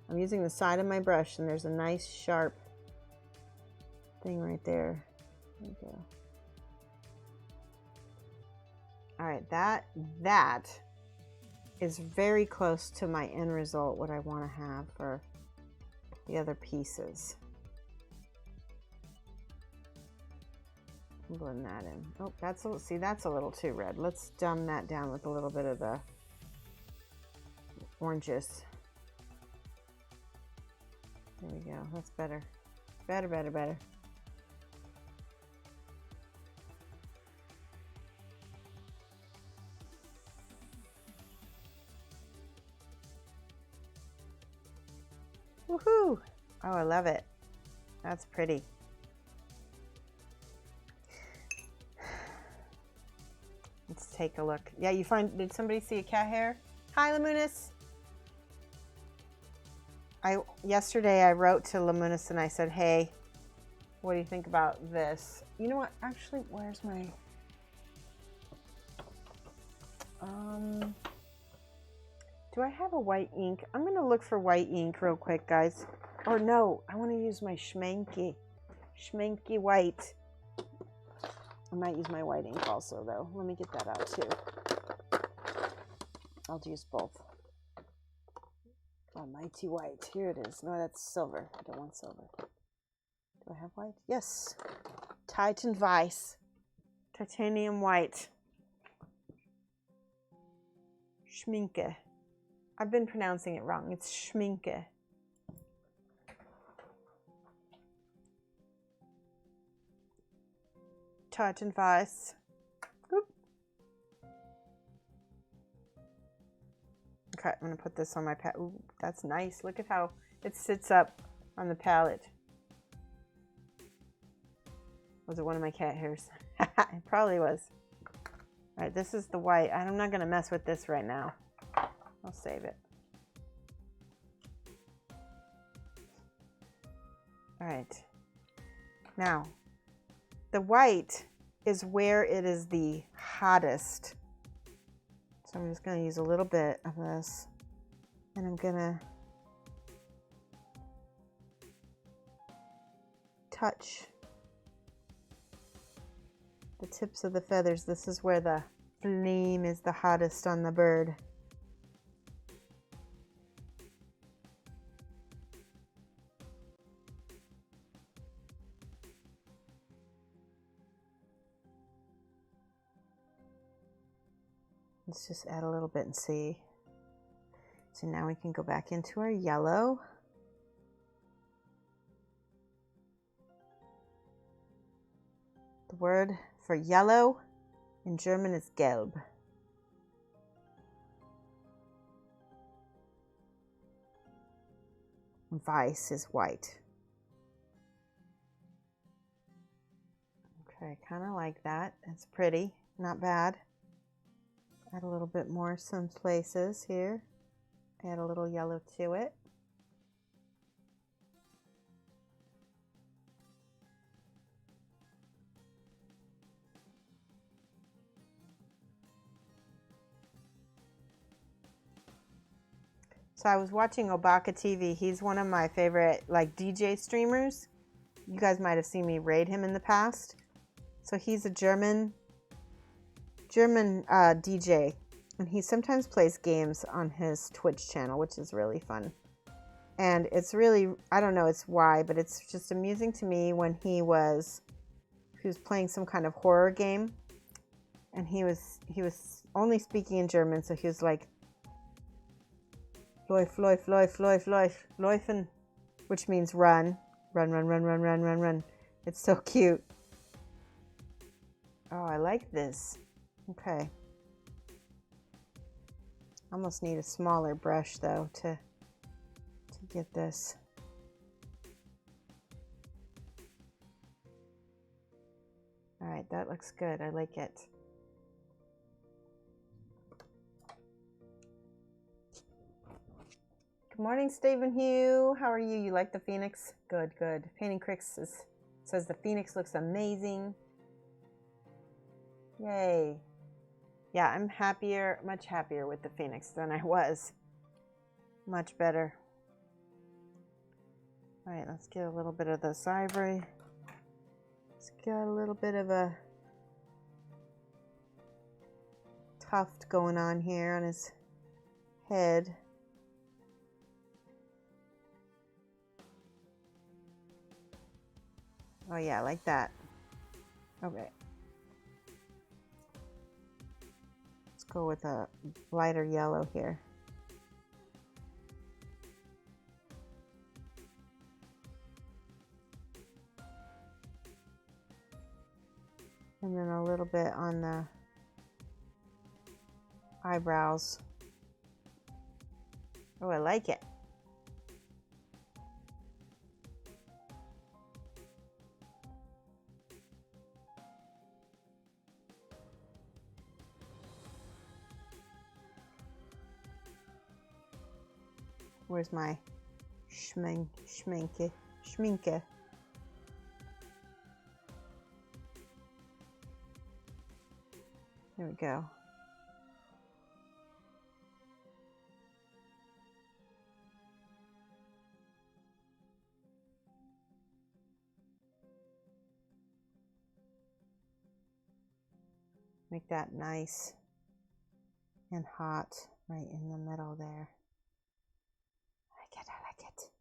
I'm using the side of my brush, and there's a nice sharp thing right there. There we go. All right, that is very close to my end result, what I want to have for the other pieces. Blend that in. Oh, that's a little too red. Let's dumb that down with a little bit of the oranges. There we go. That's better. Better, better, better. Woohoo! Oh, I love it. That's pretty. Let's take a look. Yeah, did somebody see a cat hair? Hi, Lamunis. Yesterday I wrote to Lamunis and I said, hey, what do you think about this? You know what? Actually, where's my... do I have a white ink? I'm going to look for white ink real quick, guys. Or no, I want to use my schmanky white. I might use my white ink also, though. Let me get that out, too. I'll use both. Almighty white. Here it is. No, that's silver. I don't want silver. Do I have white? Yes. Titan Weiss. Titanium white. Schminke. I've been pronouncing it wrong. It's Schminke. Titan Weiss. Oop. Okay, I'm going to put this on my palette. Ooh, that's nice. Look at how it sits up on the palette. Was it one of my cat hairs? It probably was. All right, this is the white. I'm not going to mess with this right now. I'll save it. All right. Now, the white is where it is the hottest. So I'm just going to use a little bit of this, and I'm going to touch the tips of the feathers. This is where the flame is the hottest on the bird. Let's just add a little bit and see. So now we can go back into our yellow. The word for yellow in German is gelb. And weiß is white. Okay, kind of like that. It's pretty, not bad. Add a little bit more some places here. Add a little yellow to it. So I was watching Obaka TV. He's one of my favorite like DJ streamers. You guys might have seen me raid him in the past. So he's a German DJ, and he sometimes plays games on his Twitch channel, which is really fun. And it's really, I don't know it's why, but it's just amusing to me when he was playing some kind of horror game, and he was only speaking in German, so he was like Läuf, läuf, läuf, läuf, läuf, läufen, which means run, run, run, run, run, run, run, run. It's so cute. Oh, I like this. Okay. Almost need a smaller brush though to get this. All right, that looks good. I like it. Good morning, Stephen Hugh. How are you? You like the Phoenix? Good, good. Painting Cricks says the Phoenix looks amazing. Yay. Yeah, I'm happier, much happier with the Phoenix than I was. Much better. All right, let's get a little bit of this ivory. Let's get a little bit of a tuft going on here on his head. Oh yeah, like that. Okay. Let's go with a lighter yellow here. And then a little bit on the eyebrows. Oh, I like it. Where's my schminke? There we go. Make that nice and hot right in the middle there. I like it.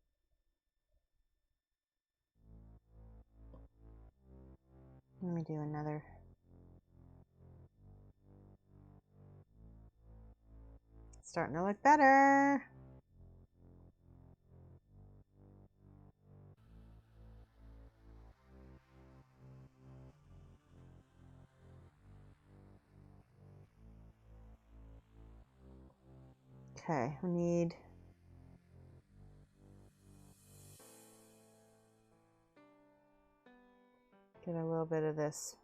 Let me do another. Starting to look better. Okay, we need get a little bit of this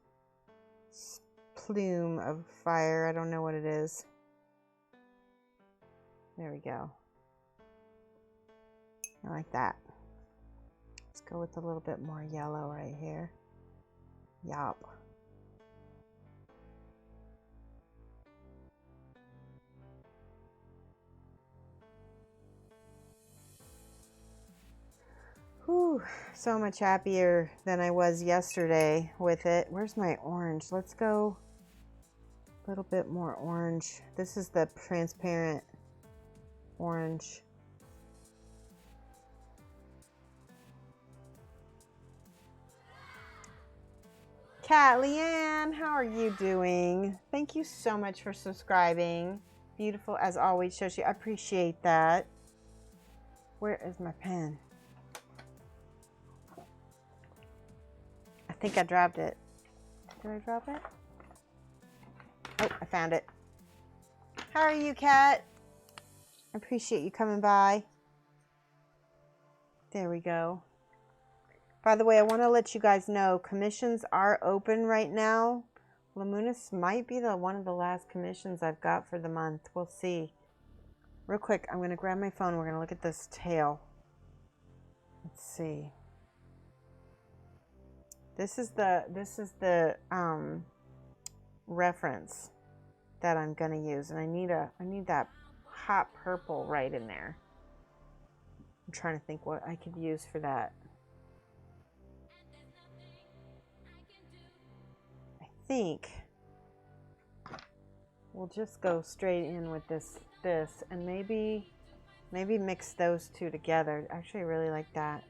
plume of fire. I don't know what it is. There we go. I like that. It's Go with a little bit more yellow right here. Yup. Whew, so much happier than I was yesterday with it. Where's my orange? Let's go a little bit more orange. This is the transparent orange. Kat Leanne, how are you doing? Thank you so much for subscribing. Beautiful as always, Shoshie. I appreciate that. Where is my pen? I think I dropped it. Did I drop it? Oh, I found it. How are you, Kat? I appreciate you coming by. There we go. By the way, I want to let you guys know commissions are open right now. Lamunis might be one of the last commissions I've got for the month. We'll see. Real quick, I'm going to grab my phone. We're going to look at this tail. Let's see. This is the reference that I'm going to use, and I need that hot purple right in there. I'm trying to think what I could use for that. I think we'll just go straight in with this and maybe mix those two together. Actually, I really like that.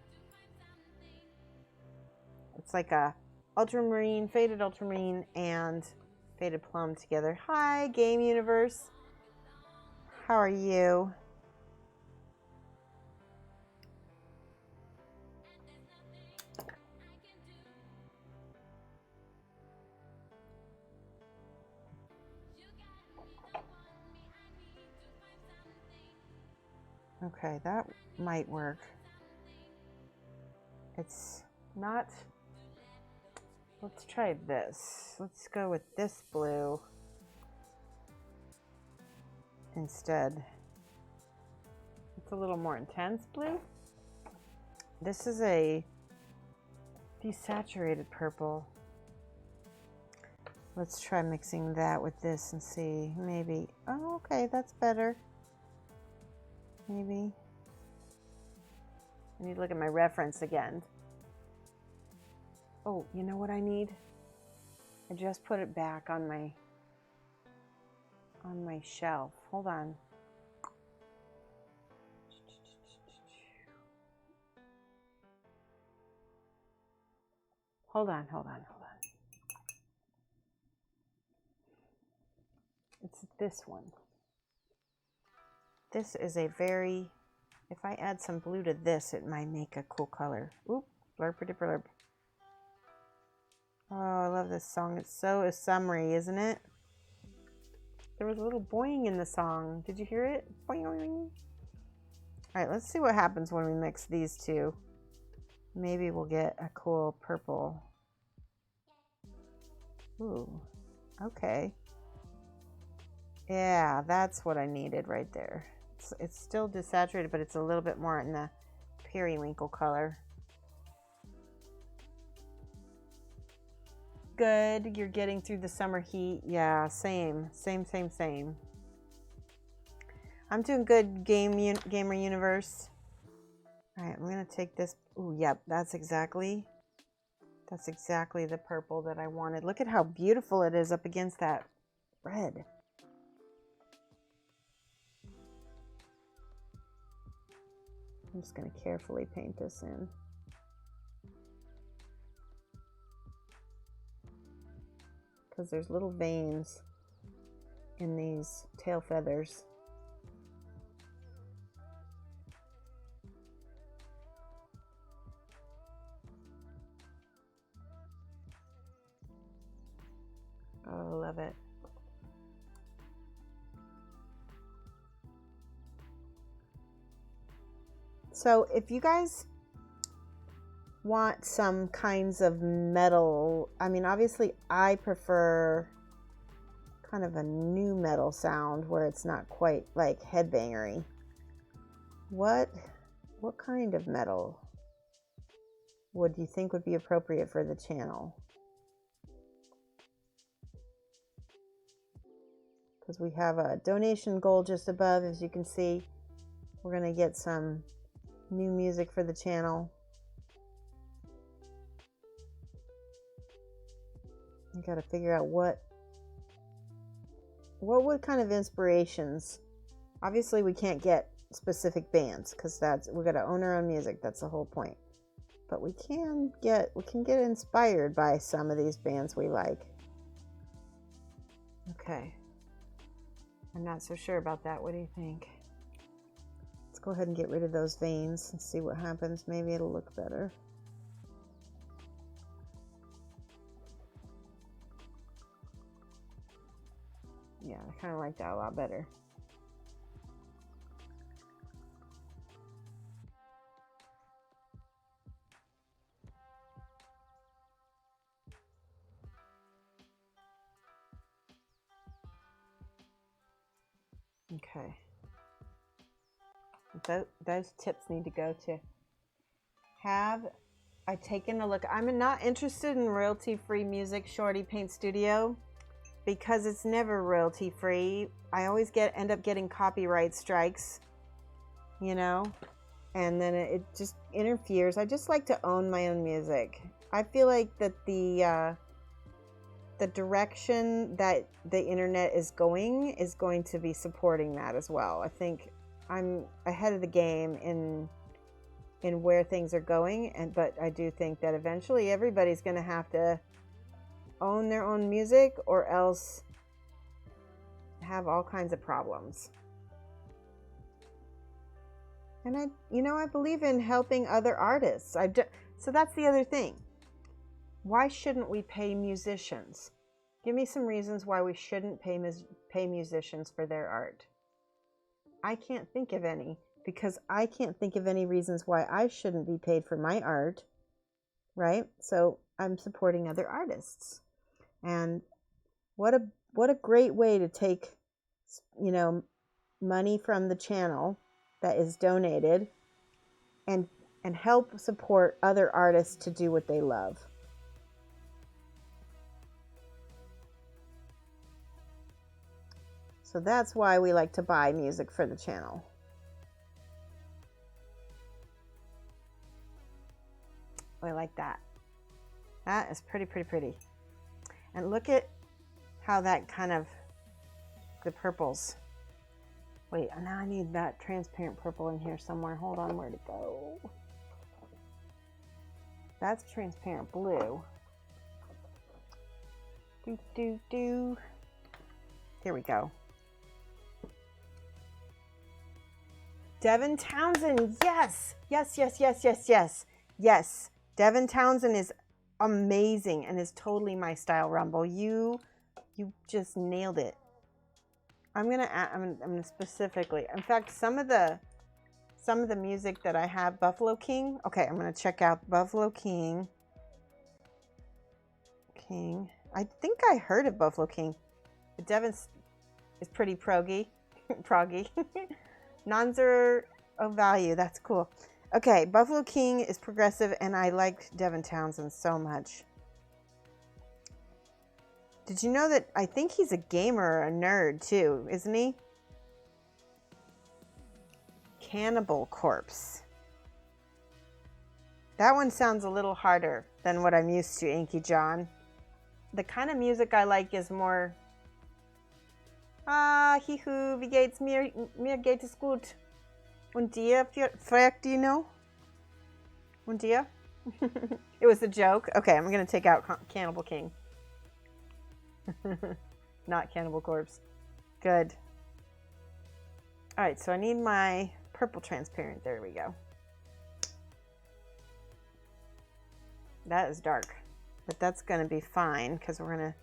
It's like a ultramarine, faded ultramarine, and faded plum together. Hi, Game Universe. How are you? Okay, that might work. It's not. Let's try this. Let's go with this blue instead. It's a little more intense blue. This is a desaturated purple. Let's try mixing that with this and see. Maybe. Oh, okay, that's better. Maybe. I need to look at my reference again. Oh, you know what I need? I just put it back on my shelf. Hold on. Hold on. It's this one. This is a very, if I add some blue to this, it might make a cool color. Oop, blurpity blurp. Oh, I love this song. It's so summery, isn't it? There was a little boing in the song. Did you hear it? Boing. All right, let's see what happens when we mix these two. Maybe we'll get a cool purple. Ooh, okay. Yeah, that's what I needed right there. It's still desaturated, but it's a little bit more in the periwinkle color. Good, you're getting through the summer heat. Yeah, same. I'm doing good, Gamer Universe. All right, I'm gonna take this. Ooh, yep, that's exactly the purple that I wanted. Look at how beautiful it is up against that red. I'm just gonna carefully paint this in. Because there's little veins in these tail feathers. Oh, love it. So if you guys want some kinds of metal, I mean, obviously I prefer kind of a new metal sound where it's not quite like headbangery. What kind of metal would you think would be appropriate for the channel? Because we have a donation goal just above, as you can see. We're going to get some new music for the channel. I got to figure out what kind of inspirations. Obviously we can't get specific bands because we're going to own our own music. That's the whole point. But we can get inspired by some of these bands we like. Okay. I'm not so sure about that. What do you think? Let's go ahead and get rid of those veins and see what happens. Maybe it'll look better. Yeah, I kind of like that a lot better. Okay. Those tips need to go to. Have I taken a look? I'm not interested in royalty-free music, Shorty Paint Studio, because it's never royalty-free. I always end up getting copyright strikes, you know, and then it just interferes. I just like to own my own music. I feel like that the direction that the internet is going to be supporting that as well. I think I'm ahead of the game in where things are going, but I do think that eventually everybody's going to have to own their own music or else have all kinds of problems. And I believe in helping other artists. So that's the other thing. Why shouldn't we pay musicians? Give me some reasons why we shouldn't pay musicians for their art. I can't think of any, because I can't think of any reasons why I shouldn't be paid for my art, right? So I'm supporting other artists. And what a great way to take, money from the channel that is donated and help support other artists to do what they love. So that's why we like to buy music for the channel. I like that. That is pretty, pretty, pretty. And look at how that kind of, the purples. Wait, now I need that transparent purple in here somewhere. Hold on, where'd it go? That's transparent blue. Here we go. Devin Townsend, yes. Yes. Devin Townsend is amazing and is totally my style, Rumble. You just nailed it. I'm gonna specifically, in fact, some of the music that I have, Buffalo King. Okay, I'm gonna check out Buffalo King. I think I heard of Buffalo King. But Devin is pretty proggy. Nonzer of value. That's cool. Okay, Buffalo King is progressive, and I like Devin Townsend so much. Did you know that I think he's a gamer, a nerd too, isn't he? Cannibal Corpse. That one sounds a little harder than what I'm used to, Inky John. The kind of music I like is more wie geht's mir? Mir geht es gut. Und dir, Fragtino? Und dir? It was a joke. Okay, I'm going to take out Cannibal King. Not Cannibal Corpse. Good. All right, so I need my purple transparent. There we go. That is dark, but that's going to be fine because we're going to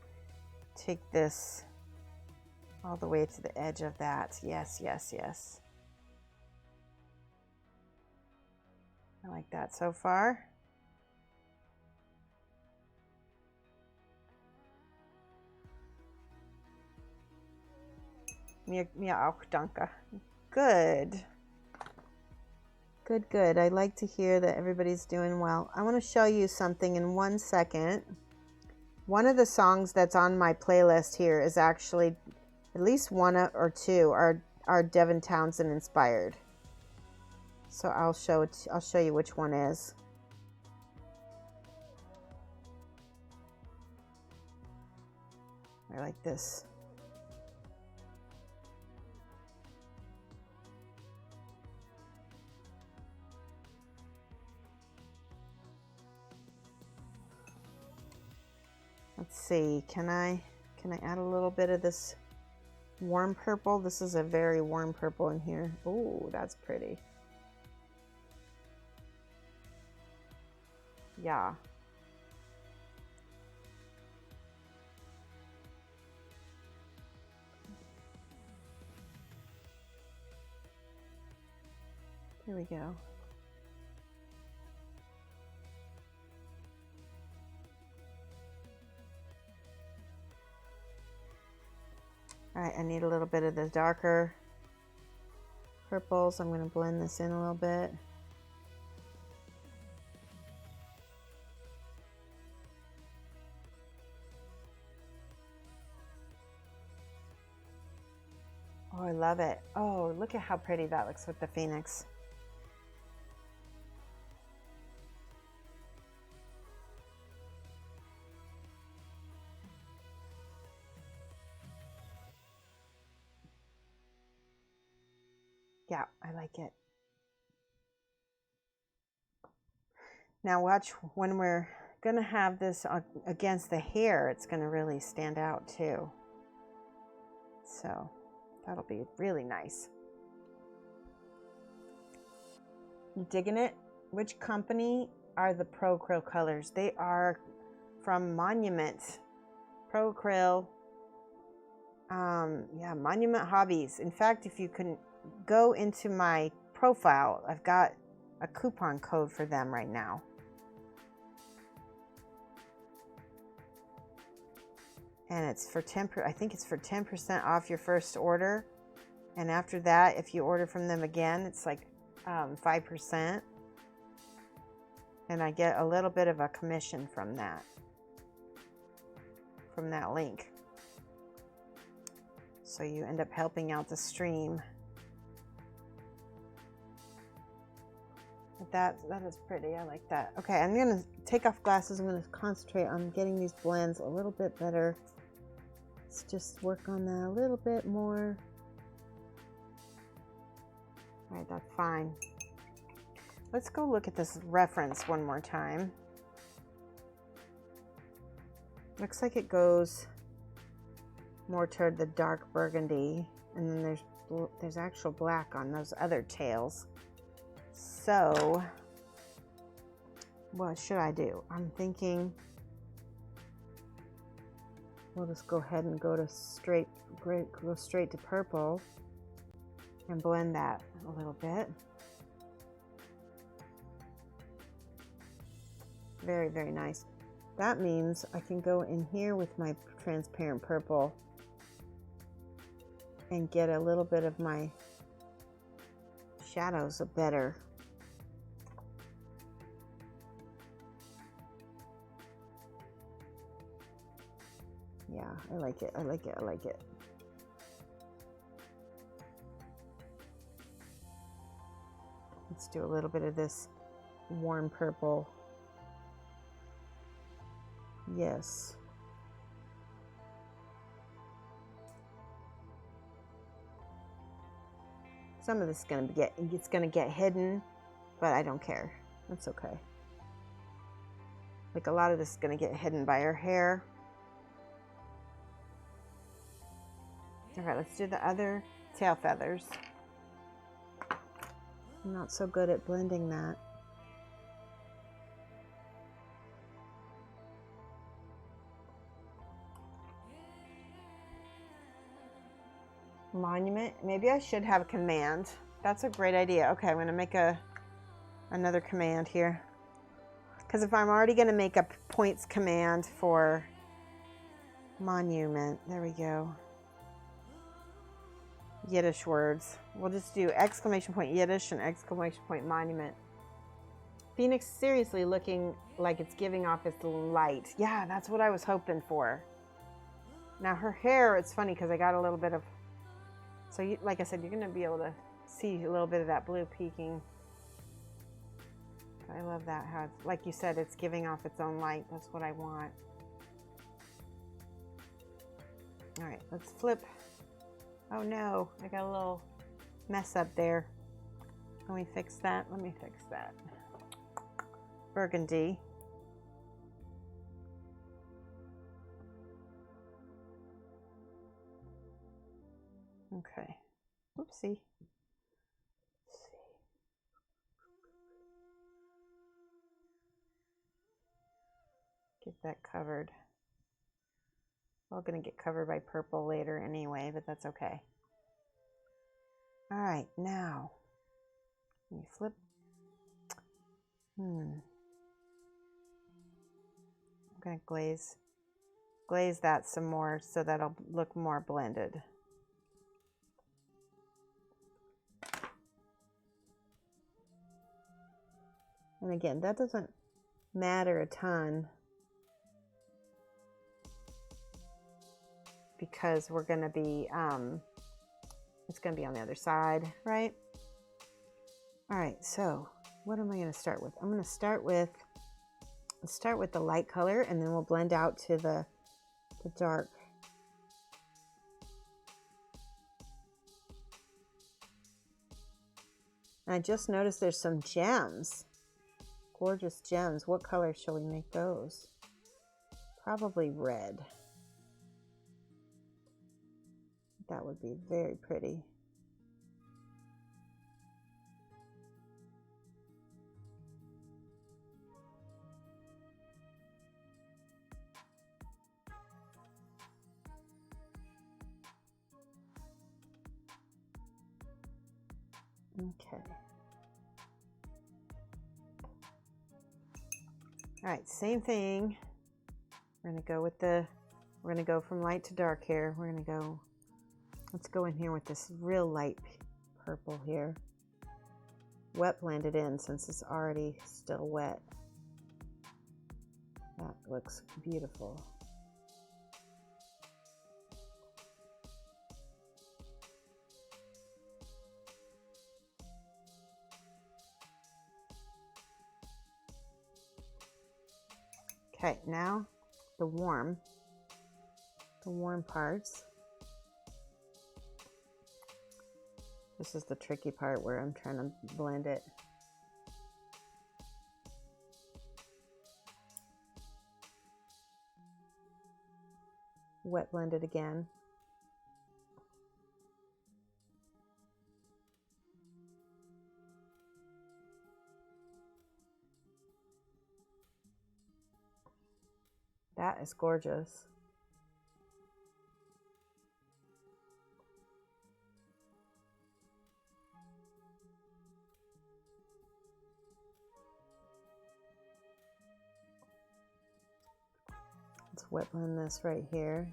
take this all the way to the edge of that. Yes. I like that so far. Mir auch, danke. Good. Good, good. I like to hear that everybody's doing well. I want to show you something in 1 second. One of the songs that's on my playlist here is actually, at least one or two are Devin Townsend inspired. So I'll show you which one is. I like this. Let's see, can I add a little bit of this warm purple? This is a very warm purple in here. Oh, that's pretty. Yeah. Here we go. All right, I need a little bit of the darker purples. I'm going to blend this in a little bit. Oh, I love it. Oh, look at how pretty that looks with the Phoenix. Yeah, I like it. Now watch, when we're gonna have this against the hair, it's gonna really stand out too. So that'll be really nice. You digging it? Which company are the Pro Acryl colors? They are from Monument. Pro Acryl. Yeah, Monument Hobbies. In fact, if you can go into my profile, I've got a coupon code for them right now. And it's for 10%, I think it's for 10% off your first order. And after that, if you order from them again, it's like 5%. And I get a little bit of a commission from that link. So you end up helping out the stream. But that is pretty. I like that. Okay, I'm going to take off glasses. I'm going to concentrate on getting these blends a little bit better. Let's just work on that a little bit more. All right, that's fine. Let's go look at this reference one more time. Looks like it goes more toward the dark burgundy, and then there's actual black on those other tails. So what should I do? I'm thinking we'll just go ahead and go straight to purple and blend that a little bit. Very, very nice. That means I can go in here with my transparent purple and get a little bit of my shadows better. Yeah, I like it. I like it. I like it. Let's do a little bit of this warm purple. Yes. Some of this is going to get hidden, but I don't care. That's okay. Like a lot of this is going to get hidden by her hair. All right, let's do the other tail feathers. I'm not so good at blending that. Monument. Maybe I should have a command. That's a great idea. Okay, I'm going to make another command here. Because if I'm already going to make a points command for monument, there we go. Yiddish words. We'll just do exclamation point Yiddish and exclamation point monument. Phoenix seriously looking like it's giving off its light. Yeah, that's what I was hoping for. Now her hair, it's funny because I got a little bit of, so you, like I said, you're going to be able to see a little bit of that blue peeking. I love that, how it's, like you said, it's giving off its own light. That's what I want. All right, let's flip. Oh no, I got a little mess up there. Let me fix that. Let me fix that. Burgundy. Okay. Oopsie. Get that covered. All gonna get covered by purple later anyway, but that's okay. All right, now let me flip. I'm gonna glaze that some more so that'll look more blended. And again, that doesn't matter a ton because we're going to be, it's going to be on the other side, right? All right, so what am I going to start with? I'm going to start with, let's start with the light color and then we'll blend out to the dark. And I just noticed there's some gems. Gorgeous gems. What color shall we make those? Probably red. That would be very pretty. Okay. All right, same thing. We're gonna go with we're gonna go from light to dark here. We're gonna go, let's go in here with this real light purple here. Wet blend it in since it's already still wet. That looks beautiful. Okay, now the warm parts. This is the tricky part where I'm trying to blend it. Wet blend it again. That is gorgeous. Let's wet blend this right here.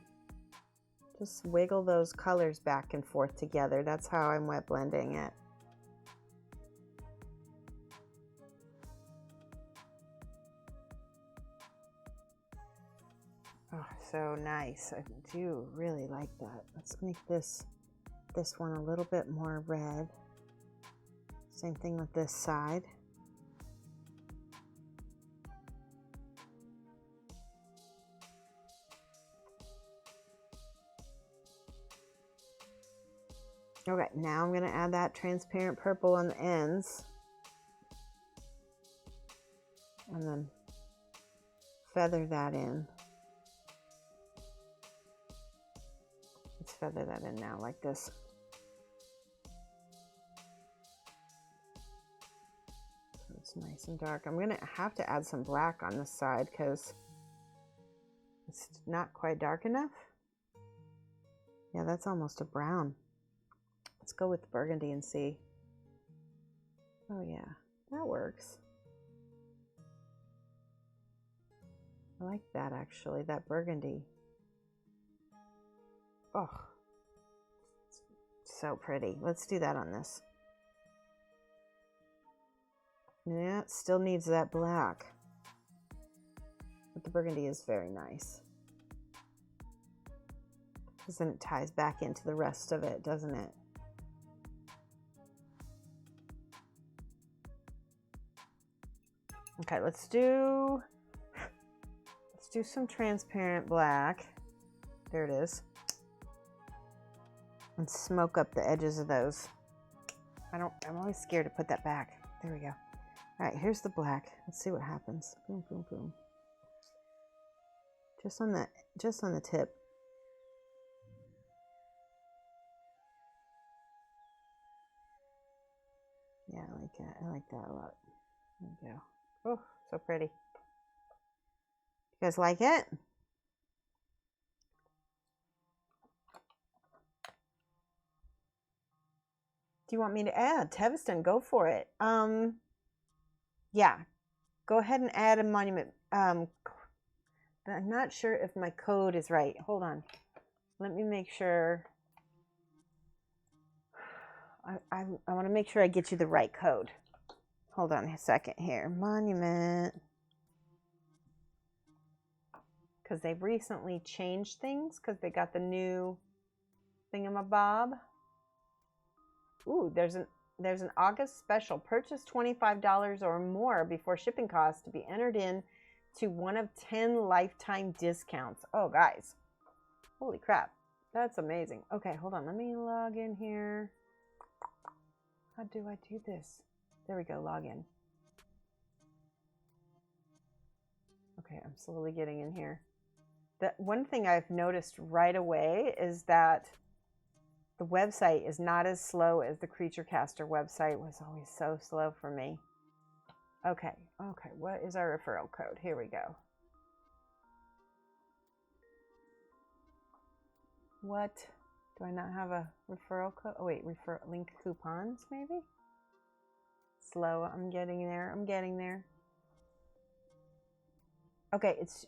Just wiggle those colors back and forth together. That's how I'm wet blending it. Oh, so nice. I do really like that. Let's make this one a little bit more red. Same thing with this side. Okay, now I'm going to add that transparent purple on the ends. And then feather that in. Let's feather that in now like this. So it's nice and dark. I'm going to have to add some black on this side because it's not quite dark enough. Yeah, that's almost a brown. Let's go with the burgundy and see. Oh yeah, that works. I like that actually, that burgundy. Oh, so pretty. Let's do that on this. Yeah, it still needs that black. But the burgundy is very nice. Because then it ties back into the rest of it, doesn't it? Okay, let's do some transparent black. There it is. And smoke up the edges of those. I'm always scared to put that back. There we go. All right, here's the black. Let's see what happens. Boom, boom, boom. Just on the tip. Yeah, I like that. I like that a lot. There we go. Oh, so pretty. You guys like it? Do you want me to add? Teviston, go for it. Yeah, go ahead and add a monument. I'm not sure if my code is right. Hold on. Let me make sure. I want to make sure I get you the right code. Hold on a second here. Monument. Because they've recently changed things because they got the new thingamabob. Ooh, there's an August special. Purchase $25 or more before shipping costs to be entered in to one of 10 lifetime discounts. Oh, guys. Holy crap. That's amazing. Okay, hold on. Let me log in here. How do I do this? There we go. Log in. Okay, I'm slowly getting in here. The one thing I've noticed right away is that the website is not as slow as the Creature Caster website was always so slow for me. Okay, what is our referral code? Here we go. What? Do I not have a referral code? Oh wait, link coupons maybe? Slow, I'm getting there. Okay, it's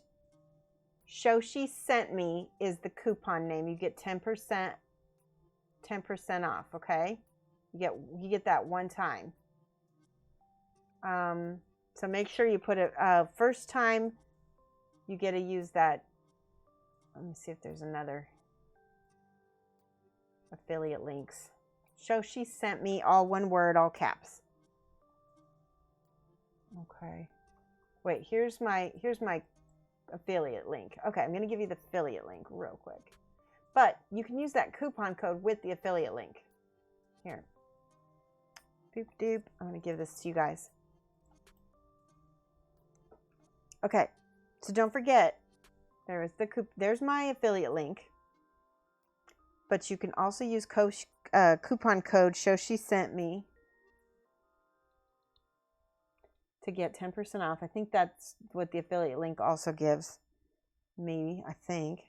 Shoshie Sent Me is the coupon name. You get 10% off, okay? You get that one time. So make sure you put it first time you get to use that. Let me see if there's another affiliate links. Shoshie Sent Me, all one word, all caps. Okay. Wait, here's my affiliate link. Okay, I'm going to give you the affiliate link real quick. But you can use that coupon code with the affiliate link. Here. Doop doop. I'm going to give this to you guys. Okay. So don't forget, there's my affiliate link. But you can also use coupon code Shoshie Sent Me to get 10% off. I think that's what the affiliate link also gives. Maybe, I think.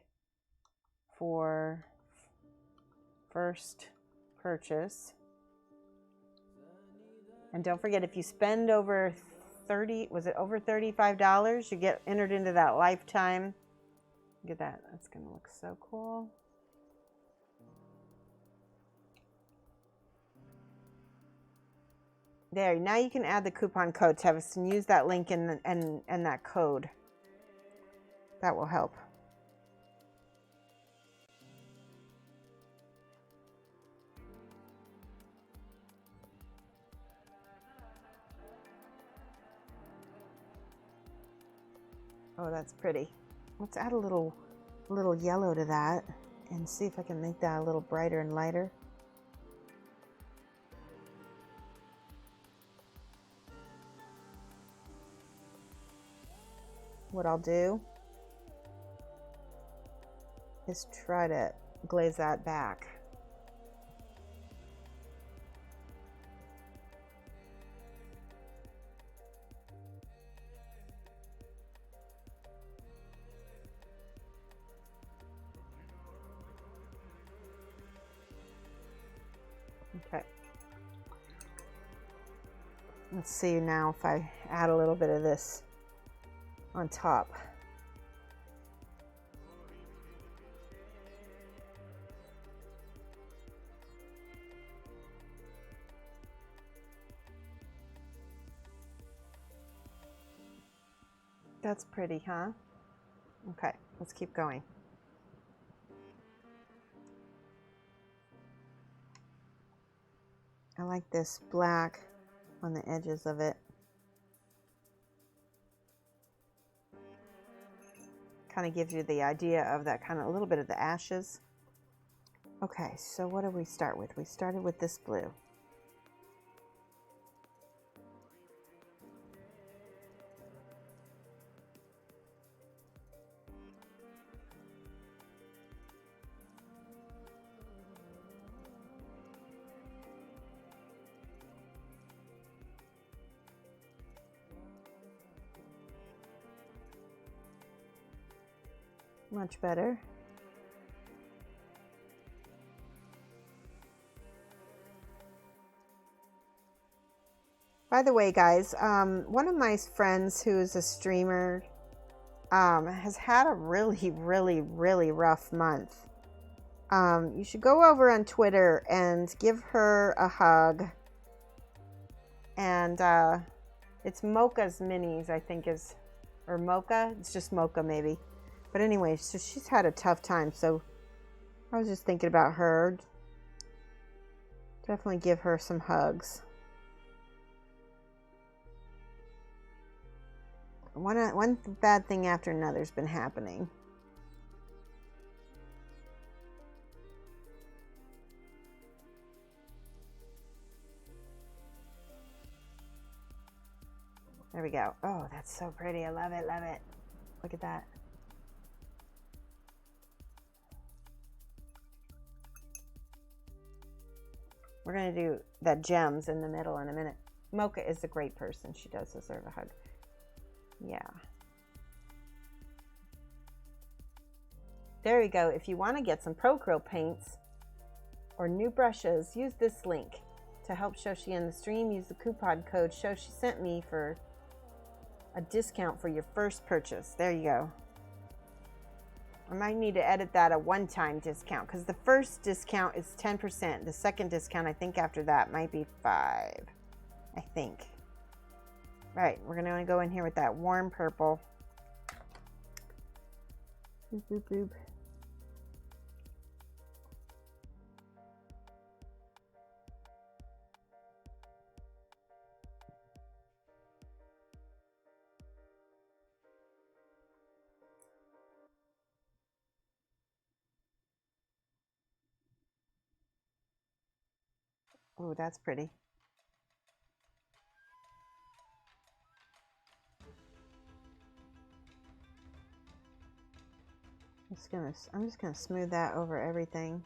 For first purchase. And don't forget, if you spend over over $35, you get entered into that lifetime. Look at that. That's going to look so cool. There, now you can add the coupon code, Tevis, and use that link and that code. That will help. Oh, that's pretty. Let's add a little yellow to that and see if I can make that a little brighter and lighter. What I'll do is try to glaze that back. Okay. Let's see now if I add a little bit of this on top. That's pretty, huh? Okay, let's keep going. I like this black on the edges of it. Kind of gives you the idea of that kind of a little bit of the ashes. Okay, so what do we start with? We started with this blue. Much better. By the way, guys, one of my friends who's a streamer has had a really, really, really rough month. You should go over on Twitter and give her a hug. And it's Mocha's Minis, I think is, or Mocha. It's just Mocha maybe. But anyway, so she's had a tough time. So I was just thinking about her. Definitely give her some hugs. One bad thing after another's been happening. There we go. Oh, that's so pretty. I love it, love it. Look at that. We're going to do the gems in the middle in a minute. Mocha is a great person. She does deserve a hug. Yeah. There you go. If you want to get some Procryl paints or new brushes, use this link to help Shoshie in the stream. Use the coupon code Shoshie sent me for a discount for your first purchase. There you go. I might need to edit that a one-time discount because the first discount is 10%. The second discount, I think after that, might be 5. I think. Right, we're going to go in here with that warm purple. Boop, boop, boop. Oh, that's pretty. I'm just gonna smooth that over everything.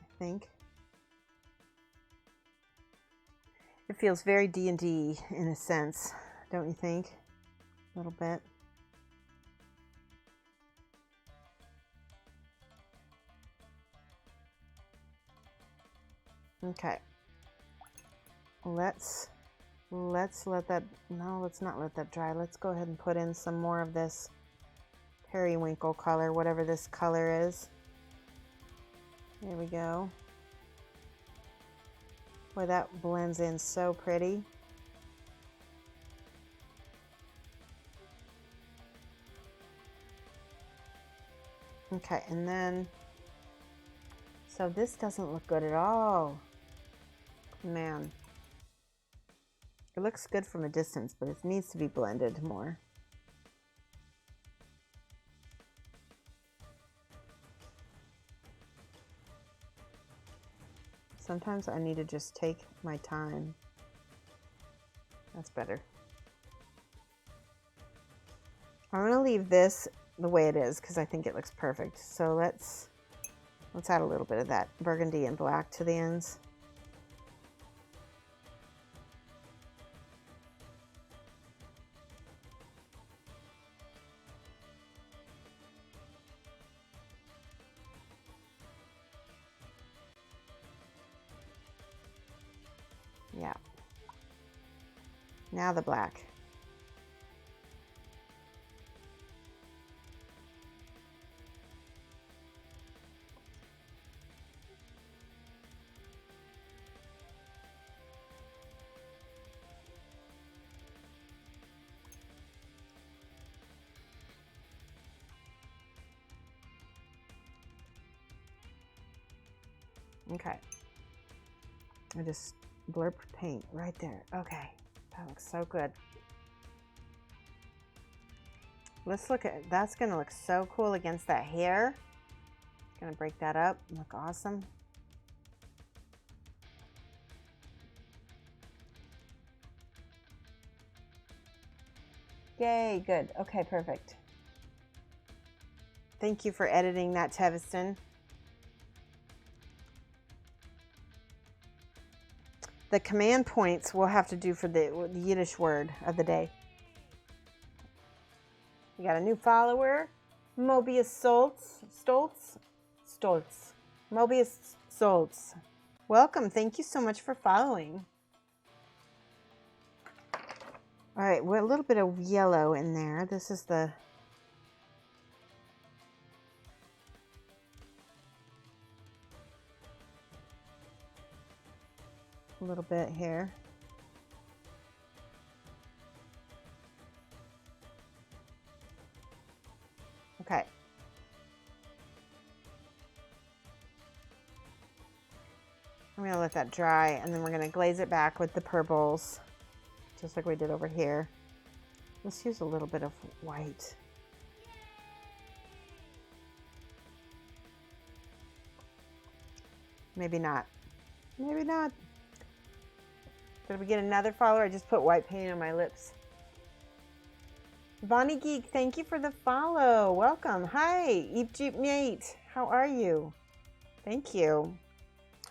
I think it feels very D&D in a sense, don't you think? A little bit. Okay. Let's let that, no, let's not let that dry. Let's go ahead and put in some more of this Periwinkle color, whatever this color is. There we go. Boy, that blends in so pretty. Okay, and then, so this doesn't look good at all. Man. It looks good from a distance, but it needs to be blended more. Sometimes I need to just take my time. That's better. I'm going to leave this the way it is because I think it looks perfect. So let's add a little bit of that burgundy and black to the ends. Yeah. Now the black. Okay. I just blurb paint right there. Okay. That looks so good. Let's look at, that's gonna look so cool against that hair. Gonna break that up, look awesome. Yay, good. Okay, perfect. Thank you for editing that, Teviston. The command points we'll have to do for the Yiddish word of the day. We got a new follower, Mobius Stoltz. Mobius Stoltz. Welcome. Thank you so much for following. All right, we're a little bit of yellow in there. This is the a little bit here. Okay. I'm gonna let that dry, and then we're gonna glaze it back with the purples, just like we did over here. Let's use a little bit of white. Maybe not. Maybe not. Did we get another follower? I just put white paint on my lips. Bonnie Geek, thank you for the follow. Welcome. Hi, Eep Jeep Mate. How are you? Thank you.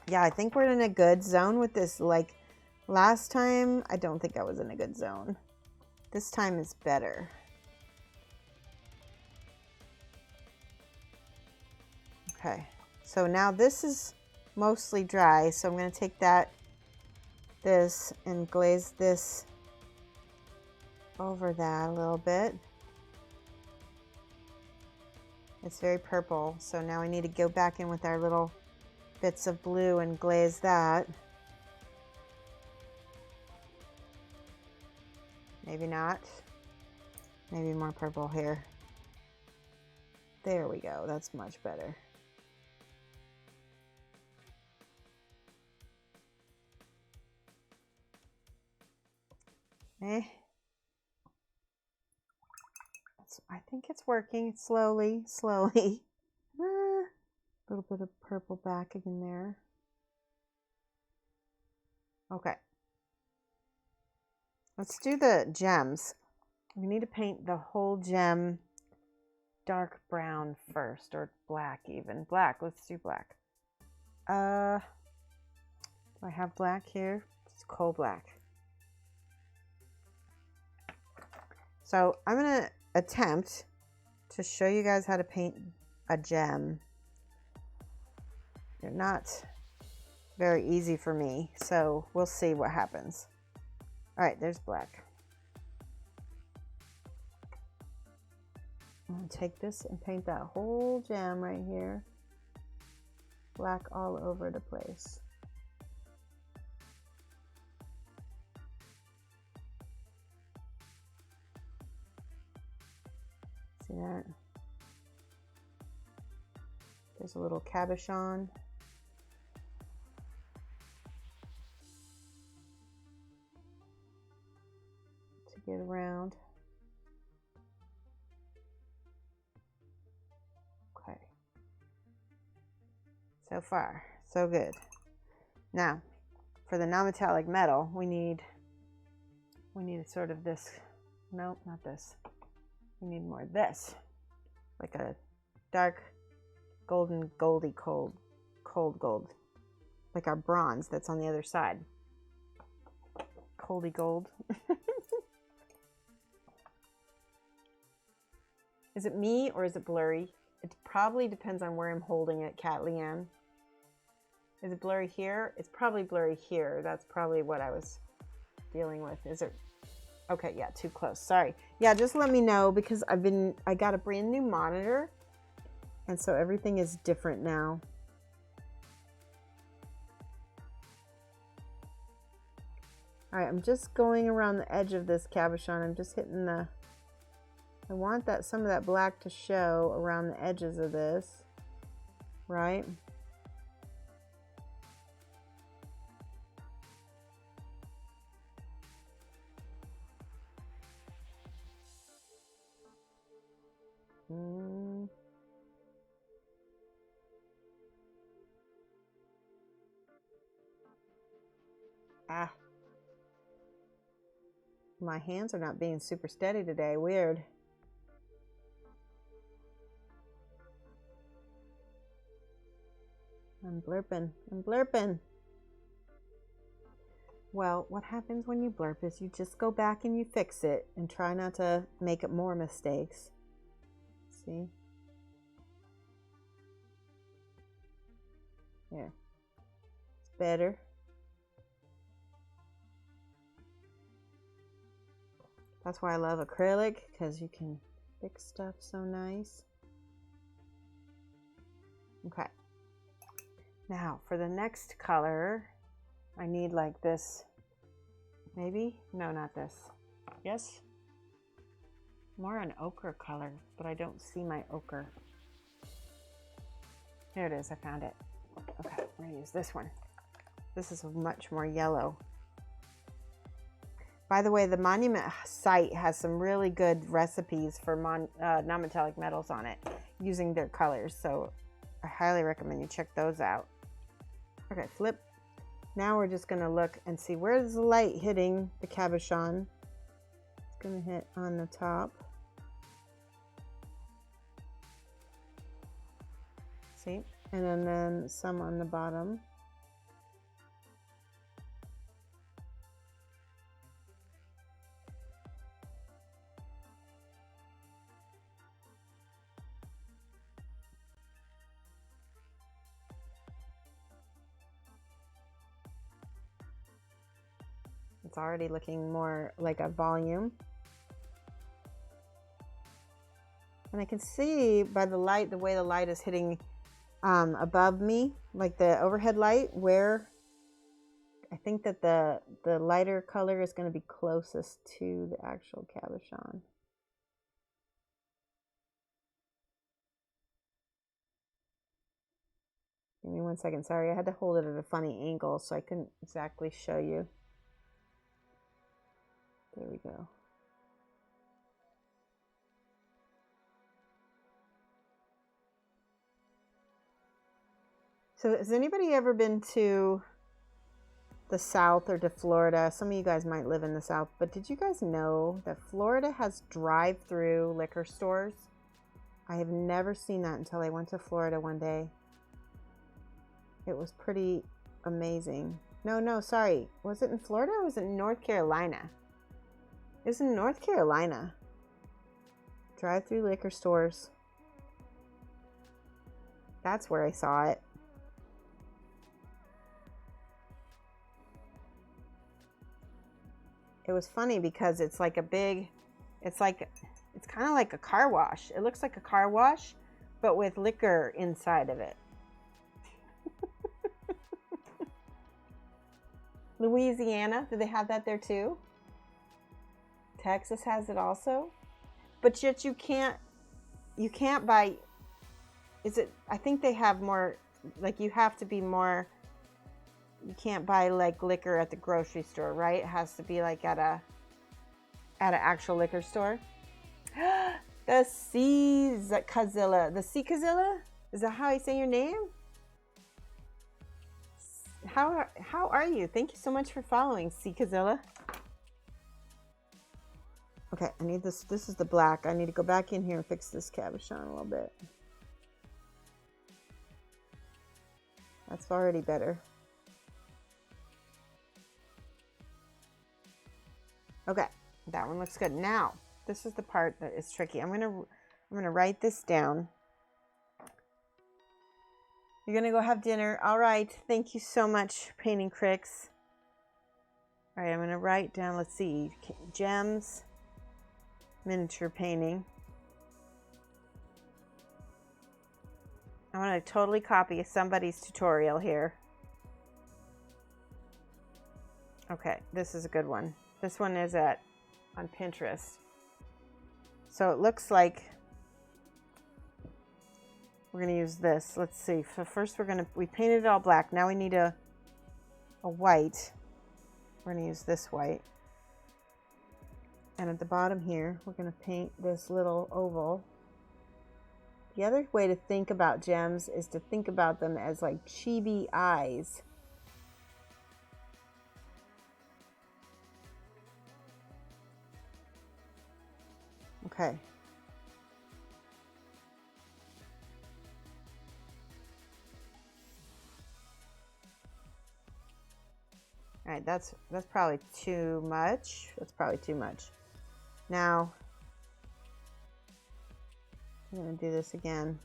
Yeah, I think we're in a good zone with this. Like last time, I don't think I was in a good zone. This time is better. Okay, so now this is mostly dry, so I'm going to take this and glaze this over that a little bit. It's very purple, so now we need to go back in with our little bits of blue and glaze that. Maybe not. Maybe more purple here. There we go. That's much better. I think it's working slowly. A little bit of purple back in there. Okay. Let's do the gems. We need to paint the whole gem dark brown first, or black even. Black, let's do black. Do I have black here? It's coal black. So I'm gonna attempt to show you guys how to paint a gem. They're not very easy for me, so we'll see what happens. All right, there's black. I'm gonna take this and paint that whole gem right here. Black all over the place. See that? There's a little cabochon. To get around. Okay. So far, so good. Now, for the non-metallic metal, we need sort of this. Nope, not this. We need more of this, like a dark golden goldy cold gold, like our bronze that's on the other side. Coldy gold. Is it me or is it blurry? It probably depends on where I'm holding it, Cat Leanne. Is it blurry here? It's probably blurry here. That's probably what I was dealing with. Is it? Okay, yeah, too close. Sorry. Yeah, just let me know because I got a brand new monitor, and so everything is different now. All right, I'm just going around the edge of this cabochon. I'm just hitting the, I want that some of that black to show around the edges of this, right? Ah. My hands are not being super steady today. Weird. I'm blurping. I'm blurping. Well, what happens when you blurp is you just go back and you fix it and try not to make more mistakes. See? There. It's better. That's why I love acrylic, because you can fix stuff so nice. Okay. Now, for the next color, I need like this. Maybe? No, not this. Yes? More an ochre color, but I don't see my ochre. Here it is. I found it. Okay, I'm going to use this one. This is much more yellow. By the way, the Monument site has some really good recipes for non-metallic metals on it using their colors, so I highly recommend you check those out. Okay, flip. Now we're just going to look and see where's the light hitting the cabochon. It's going to hit on the top. See? And then some on the bottom. It's already looking more like a volume. And I can see by the light, the way the light is hitting above me, like the overhead light, where I think that the lighter color is going to be closest to the actual cabochon. Give me 1 second. Sorry, I had to hold it at a funny angle, so I couldn't exactly show you. There we go. So has anybody ever been to the South or to Florida? Some of you guys might live in the South, but did you guys know that Florida has drive-through liquor stores? I have never seen that until I went to Florida one day. It was pretty amazing. No, sorry. Was it in Florida or was it in North Carolina? It was in North Carolina. Drive-through liquor stores. That's where I saw it. It was funny because it's like a big, it's kind of like a car wash. It looks like a car wash, but with liquor inside of it. Louisiana, do they have that there too? Texas has it also, but yet you can't buy, I think they have more, like you have to be more, you can't buy like liquor at the grocery store, right? It has to be like at an actual liquor store. The Sea-Kazilla, is that how I say your name? How are you? Thank you so much for following, Sea-Kazilla. Okay, I need this. This is the black. I need to go back in here and fix this cabochon a little bit. That's already better. Okay, that one looks good. Now, this is the part that is tricky. I'm gonna write this down. You're gonna go have dinner. All right. Thank you so much, Painting Cricks. All right, I'm gonna write down. Let's see, gems. Miniature painting. I want to totally copy somebody's tutorial here. Okay, this is a good one. This one is on Pinterest. So it looks like we're going to use this. Let's see. So first we painted it all black. Now we need a white. We're going to use this white. And at the bottom here, we're going to paint this little oval. The other way to think about gems is to think about them as like chibi eyes. Okay. All right, that's probably too much. That's probably too much. Now, I'm gonna do this again.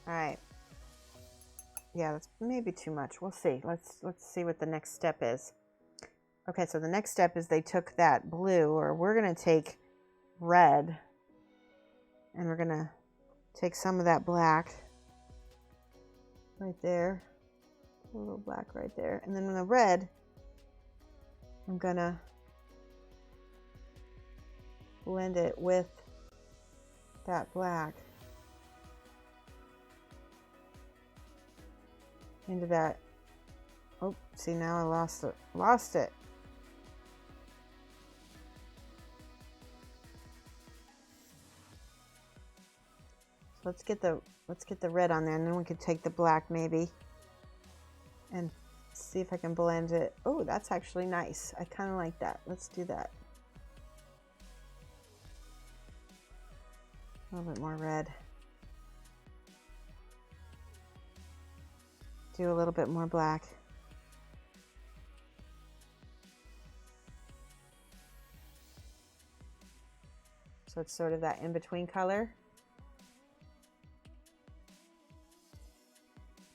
All right. Yeah, that's maybe too much. We'll see. Let's see what the next step is. Okay, so the next step is they took that blue, or we're gonna take red, and we're gonna take some of that black right there, a little black right there, and then in the red, I'm gonna blend it with that black into that. Oh, see, now I lost it. So let's get the red on there, and then we could take the black maybe and see if I can blend it. Oh, that's actually nice. I kind of like that. Let's do that. A little bit more red. Do a little bit more black. So it's sort of that in-between color.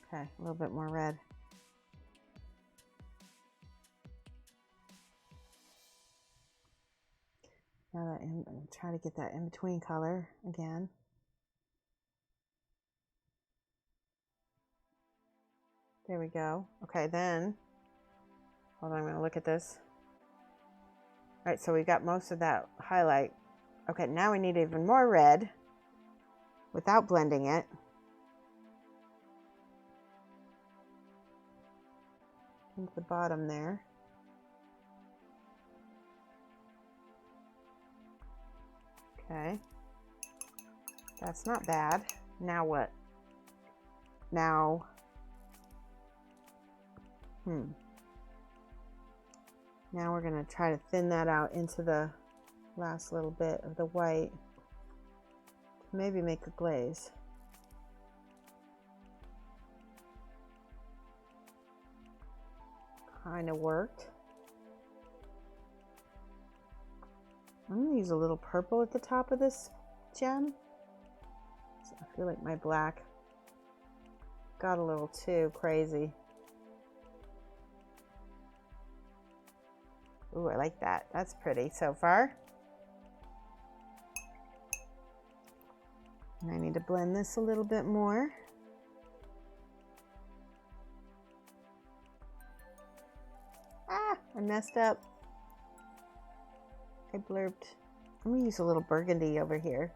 Okay, a little bit more red. Now that I'm going to try to get that in-between color again. There we go. Okay, then, hold on, I'm going to look at this. All right, so we got most of that highlight. Okay, now we need even more red without blending it. Into the bottom there. Okay, that's not bad. Now what? Now, now we're gonna try to thin that out into the last little bit of the white to maybe make a glaze. Kind of worked. I'm going to use a little purple at the top of this gem. So I feel like my black got a little too crazy. Ooh, I like that. That's pretty so far. And I need to blend this a little bit more. Ah, I messed up. I blurbed. I'm gonna use a little burgundy over here.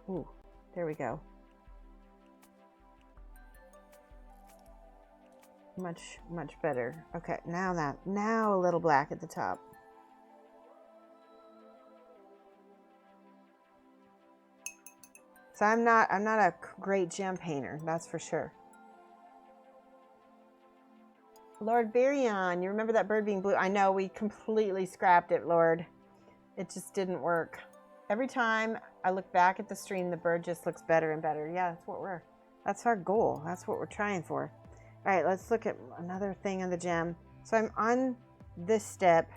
Ooh, there we go. Much better. Okay, now a little black at the top. So I'm not a great gem painter, that's for sure. Lord Birion, you remember that bird being blue? I know, we completely scrapped it, Lord. It just didn't work. Every time I look back at the stream, the bird just looks better and better. Yeah, that's our goal. That's what we're trying for. All right, let's look at another thing on the gem. So I'm on this step.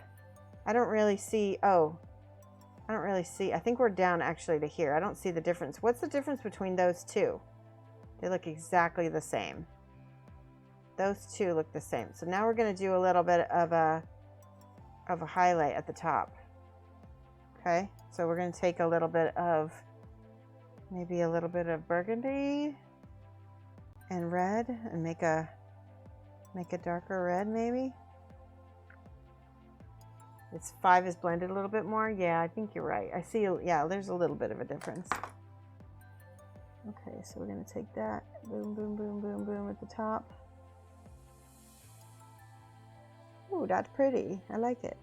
I don't really see, I think we're down actually to here. I don't see the difference. What's the difference between those two? They look exactly the same. Those two look the same. So now we're gonna do a little bit of a highlight at the top. Okay, so we're going to take a little bit of, maybe a little bit of burgundy and red and make a darker red maybe. It's 5 is blended a little bit more. Yeah, I think you're right. I see, yeah, there's a little bit of a difference. Okay, so we're going to take that, boom, boom, boom, boom, boom at the top. Ooh, that's pretty. I like it.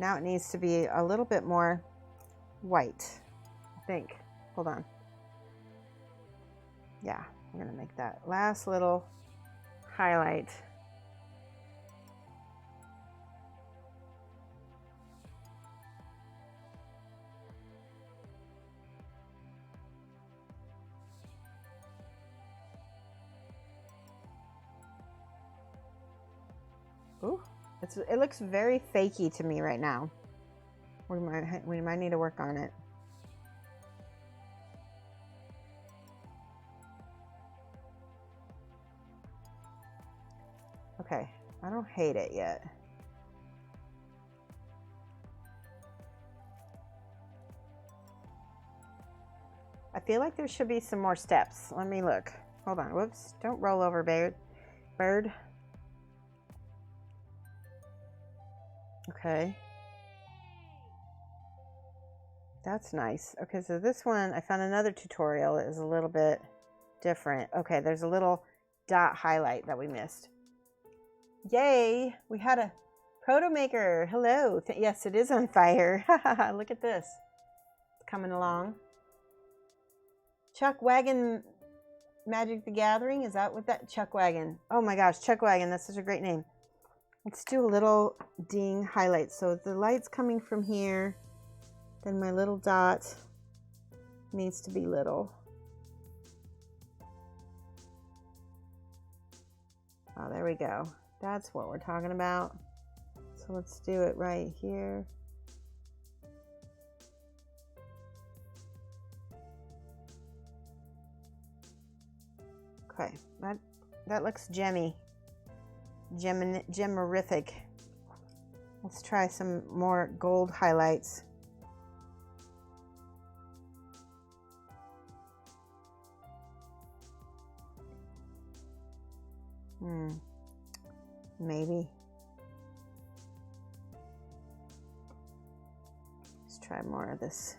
Now it needs to be a little bit more white, I think. Hold on. Yeah, I'm gonna make that last little highlight. Ooh, it looks very fakey to me right now. We might need to work on it. Okay, I don't hate it yet. I feel like there should be some more steps. Let me look. Hold on. Whoops. Don't roll over, bird. Okay. That's nice. Okay, so this one, I found another tutorial that is a little bit different. Okay, there's a little dot highlight that we missed. Yay! We had a proto maker. Hello. Yes, it is on fire. Look at this. It's coming along. Chuck Wagon Magic the Gathering. Is that what that? Chuck Wagon. Oh my gosh, Chuck Wagon. That's such a great name. Let's do a little ding highlight. So the light's coming from here. Then my little dot needs to be little. Oh, there we go. That's what we're talking about. So let's do it right here. Okay, that looks gemmy. Gemmerific. Let's try some more gold highlights. Maybe. Let's try more of this.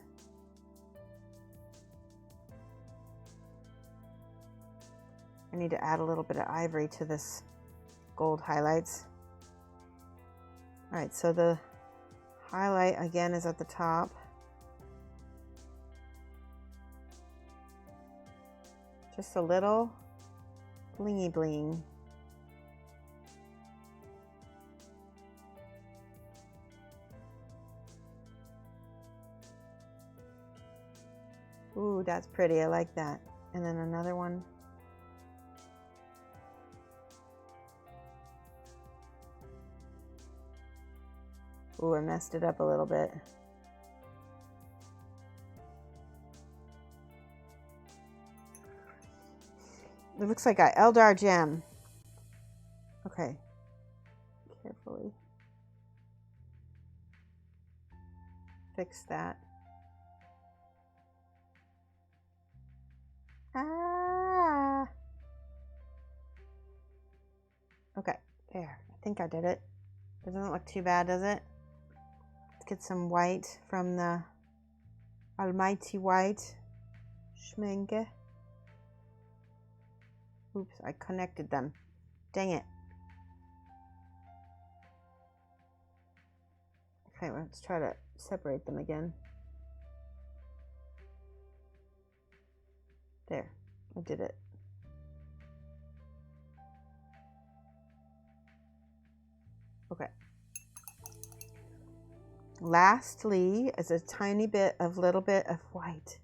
I need to add a little bit of ivory to this gold highlights. All right, so the highlight again is at the top. Just a little blingy bling. Ooh, that's pretty. I like that. And then another one. Ooh, I messed it up a little bit. It looks like an Eldar gem. Okay. Carefully. Fix that. Ah. Okay, there. I think I did it. Doesn't look too bad, does it? Let's get some white from the almighty white. Schminke. Oops, I connected them. Dang it. Okay, let's try to separate them again. There, I did it. Okay. Lastly is a tiny bit of little bit of white.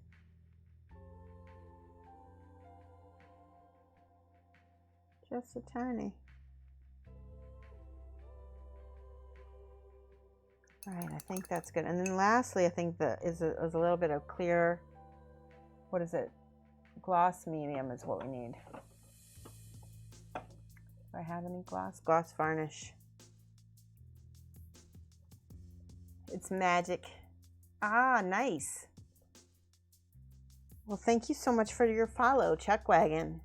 Just a tiny. All right, I think that's good. And then lastly, I think that is a little bit of clear, what is it? Gloss medium is what we need. Do I have any gloss? Gloss varnish. It's magic. Ah, nice. Well, thank you so much for your follow, Chuck Wagon.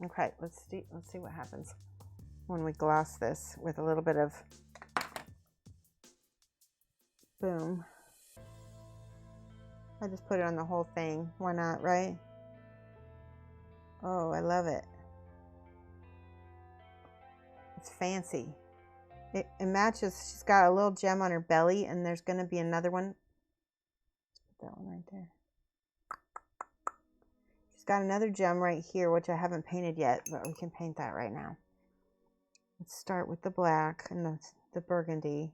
Okay, let's see what happens when we gloss this with a little bit of boom. I just put it on the whole thing. Why not, right? Oh, I love it. It's fancy. It matches. She's got a little gem on her belly, and there's going to be another one. Let's put that one right there. She's got another gem right here, which I haven't painted yet, but we can paint that right now. Let's start with the black and the burgundy.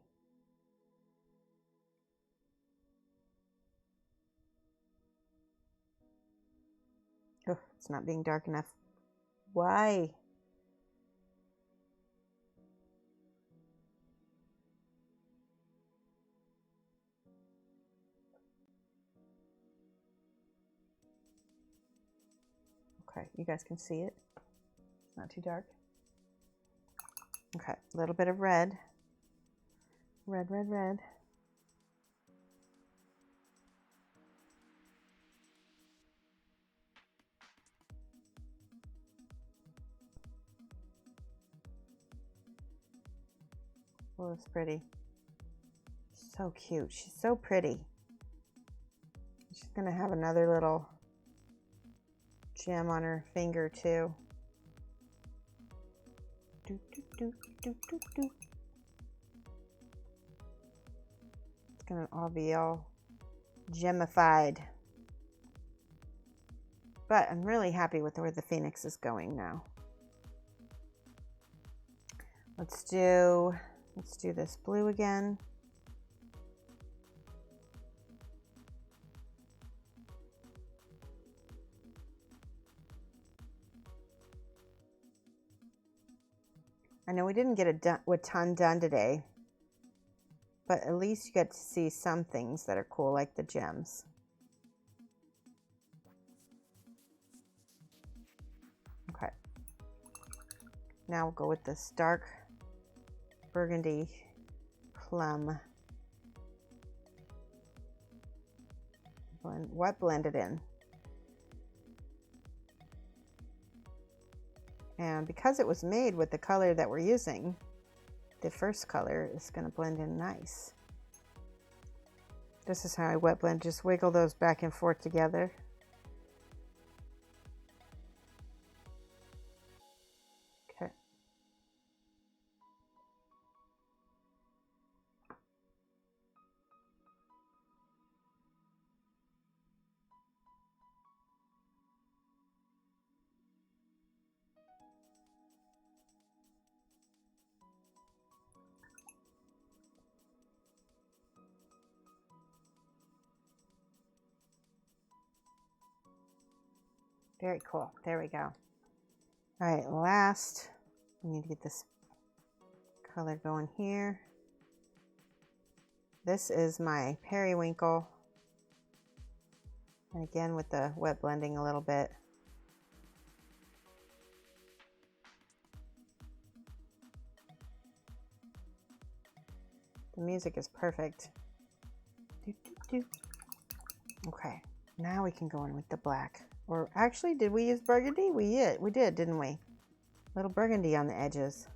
Oh, it's not being dark enough. Why? Okay, you guys can see it. It's not too dark. Okay, a little bit of red. Red, red, red. Oh, it's pretty. So cute. She's so pretty. She's gonna have another little gem on her finger too. Do, do, do, do, do, do. It's gonna all be all gemified. But I'm really happy with where the Phoenix is going now. Let's do this blue again. I know we didn't get a ton done today, but at least you get to see some things that are cool, like the gems. Okay. Now we'll go with this dark burgundy plum. Blend it in. And because it was made with the color that we're using, the first color is going to blend in nice. This is how I wet blend. Just wiggle those back and forth together. Okay. Very cool. There we go. All right, last, we need to get this color going here. This is my Periwinkle. And again, with the wet blending a little bit. The music is perfect. Okay, now we can go in with the black. Or actually, did we use burgundy? We did, didn't we? Little burgundy on the edges.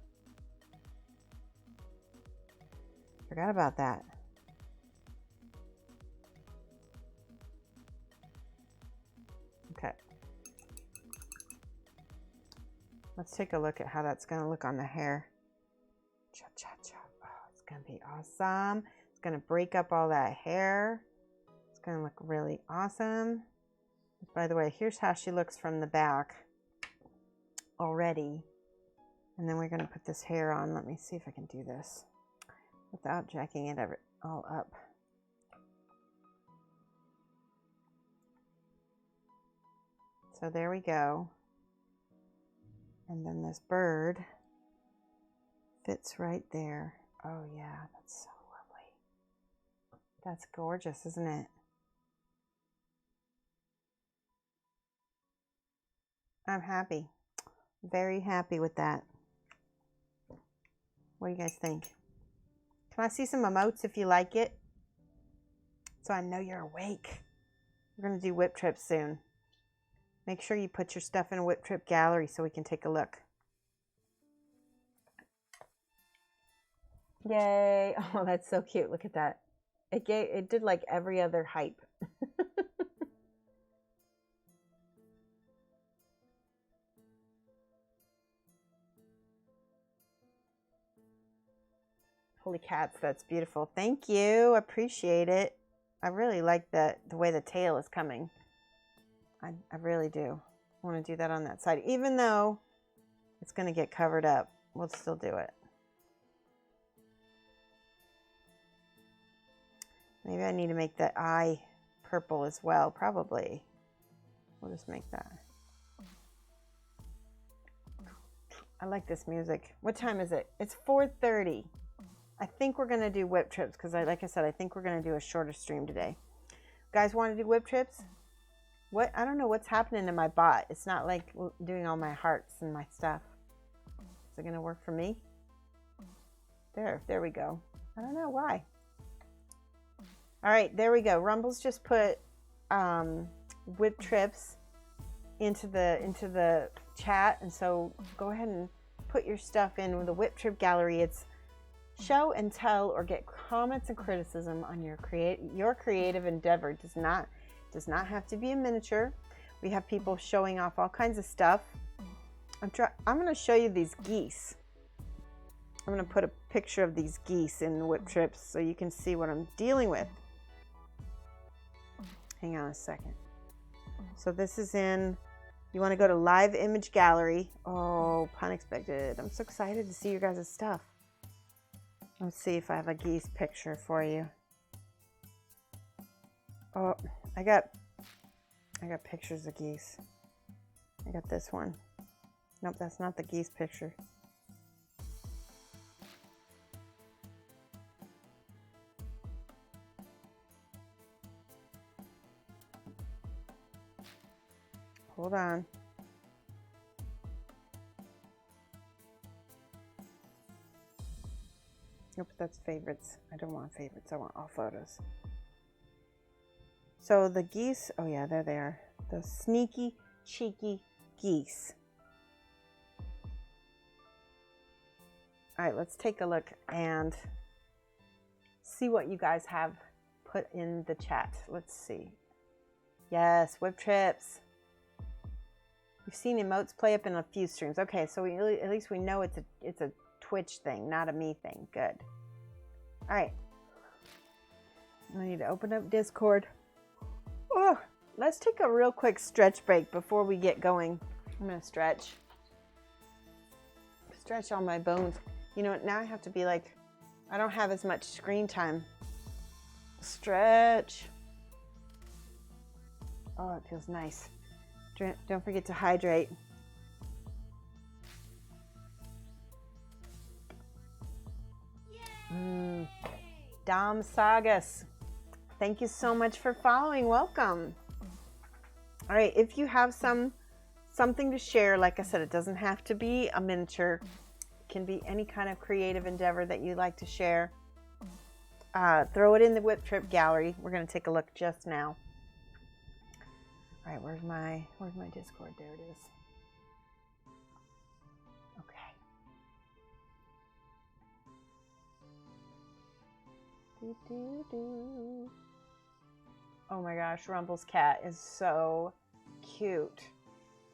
Forgot about that. Okay. Let's take a look at how that's going to look on the hair. Cha cha cha. Oh, it's going to be awesome. It's going to break up all that hair. It's going to look really awesome. By the way, here's how she looks from the back already. And then we're going to put this hair on. Let me see if I can do this without jacking it all up. So there we go. And then this bird fits right there. Oh yeah, that's so lovely. That's gorgeous, isn't it? I'm happy. Very happy with that. What do you guys think? Can I see some emotes if you like it? So I know you're awake. We're going to do whip trips soon. Make sure you put your stuff in a whip trip gallery so we can take a look. Yay. Oh, that's so cute. Look at that. It did like every other hype. Holy cats, that's beautiful. Thank you. Appreciate it. I really like the way the tail is coming. I really do. I want to do that on that side. Even though it's going to get covered up, we'll still do it. Maybe I need to make the eye purple as well. Probably. We'll just make that. I like this music. What time is it? It's 4:30. I think we're going to do whip trips because, like I said, I think we're going to do a shorter stream today. Guys want to do whip trips? What? I don't know what's happening to my bot. It's not like doing all my hearts and my stuff. Is it going to work for me? There we go. I don't know why. All right, there we go. Rumble's just put whip trips into the chat, and so go ahead and put your stuff in the whip trip gallery. It's show and tell or get comments and criticism on your creative endeavor. Does not have to be a miniature. We have people showing off all kinds of stuff. I'm going to show you these geese. I'm going to put a picture of these geese in the whip trips so you can see what I'm dealing with. Hang on a second. So this is in, you want to go to live image gallery. Oh, pun expected. I'm so excited to see your guys' stuff. Let's see if I have a geese picture for you. Oh, I got pictures of geese. I got this one. Nope, that's not the geese picture. Hold on. Nope, that's favorites. I don't want favorites. I want all photos. So the geese, oh yeah, there they are. The sneaky, cheeky geese. All right, let's take a look and see what you guys have put in the chat. Let's see. Yes, whip trips. We've seen emotes play up in a few streams. Okay, so at least we know it's a Twitch thing, not a me thing. Good. All right. I need to open up Discord. Oh, let's take a real quick stretch break before we get going. I'm gonna stretch all my bones. You know what? Now I have to be like, I don't have as much screen time. Stretch. Oh, it feels nice. Don't forget to hydrate. Dom Sagas, thank you so much for following. Welcome. All right, if you have something to share, like I said, it doesn't have to be a miniature. It can be any kind of creative endeavor that you like to share. Throw it in the whip trip gallery. We're going to take a look just now. All right, where's my Discord? There it is. Okay. Oh my gosh, Rumble's cat is so cute.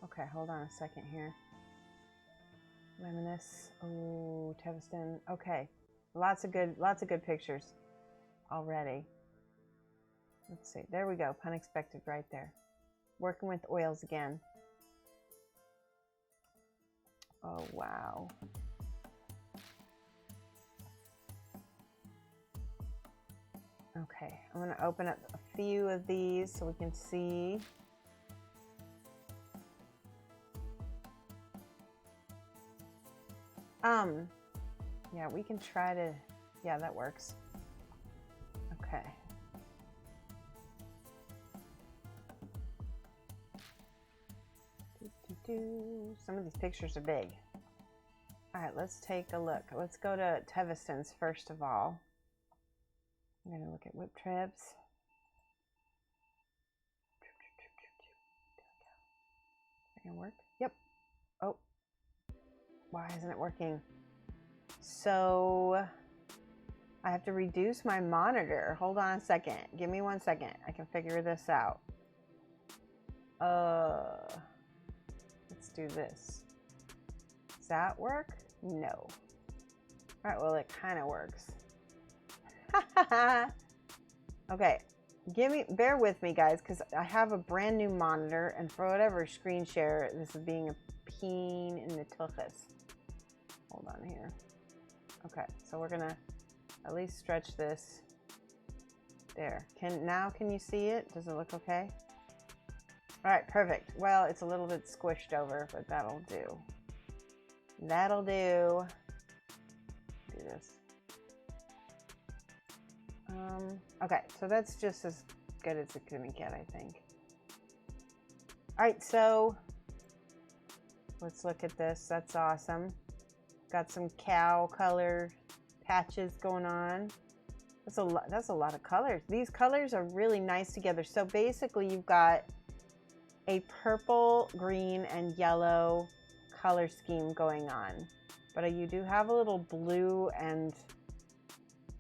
Okay, hold on a second here. Reminisce. Oh, Teviston. Okay, lots of good pictures already. Let's see. There we go. Unexpected right there. Working with oils again. Oh, wow. Okay, I'm going to open up a few of these so we can see. Yeah, we can try to, yeah, that works. Okay. Some of these pictures are big. All right, let's take a look. Let's go to Teviston's first of all. I'm going to look at whip trips. Is that going to work? Yep. Oh, why isn't it working? So I have to reduce my monitor. Hold on a second. Give me 1 second. I can figure this out. Let's do this. Does that work? No. All right, well, it kind of works. Okay, bear with me, guys, because I have a brand new monitor, and for whatever screen share, this is being a pain in the tuchus. Hold on here. Okay, so we're gonna at least stretch this. There. Can you see it? Does it look okay? All right, perfect. Well, it's a little bit squished over, but that'll do. That'll do. Do this. Okay, so that's just as good as it's gonna get, I think. All right, so let's look at this. That's awesome. Got some cow color patches going on. That's a lot of colors. These colors are really nice together. So basically you've got a purple, green, and yellow color scheme going on. But you do have a little blue, and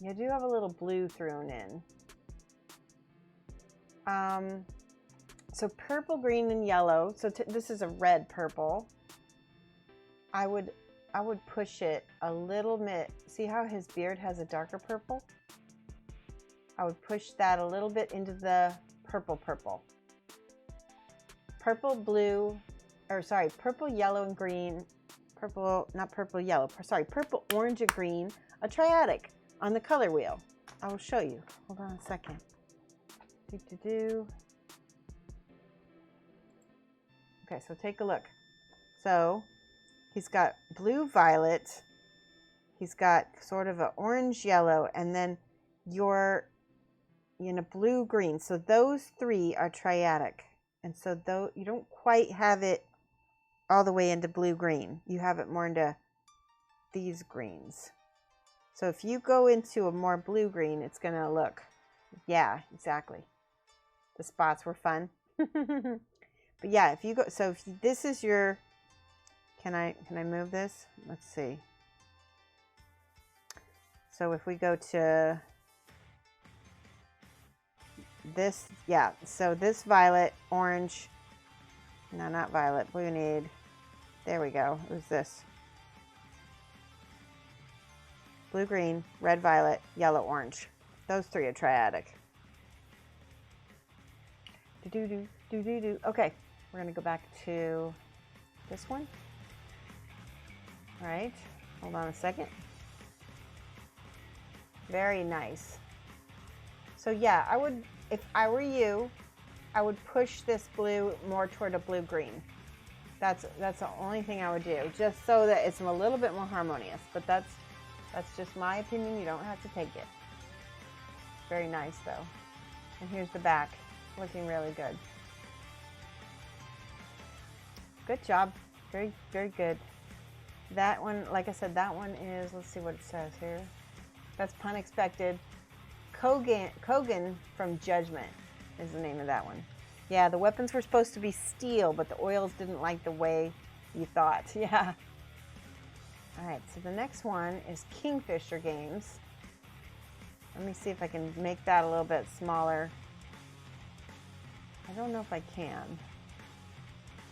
you do have a little blue thrown in. So purple, green, and yellow. So this is a red purple. I would push it a little bit. See how his beard has a darker purple? I would push that a little bit into the purple. Purple, blue, or sorry, purple, yellow, and green. Purple, not purple, yellow. Sorry, purple, orange, and green. A triadic on the color wheel. I will show you. Hold on a second. Okay, so take a look. So he's got blue, violet. He's got sort of an orange, yellow, and then you're in a blue, green. So those three are triadic. And so though you don't quite have it all the way into blue, green. You have it more into these greens. So if you go into a more blue, green, it's going to look, yeah, exactly. The spots were fun. But yeah, if you go, so if this is your, can I move this? Let's see. So if we go to this, yeah, so this violet, orange, no, not violet, we need, there we go, who's this? Blue, green, red, violet, yellow, orange. Those three are triadic. Okay, we're gonna go back to this one. All right, hold on a second. Very nice. So yeah, I would, if I were you, I would push this blue more toward a blue-green. That's the only thing I would do, just so that it's a little bit more harmonious. But that's just my opinion. You don't have to take it. Very nice though. And here's the back, looking really good. Good job. Very, very good. That one, like I said, that one is, let's see what it says here. That's Pun Expected. Kogan from Judgment is the name of that one. Yeah, the weapons were supposed to be steel, but the oils didn't like the way you thought. Yeah. All right, so the next one is Kingfisher Games. Let me see if I can make that a little bit smaller. I don't know if I can.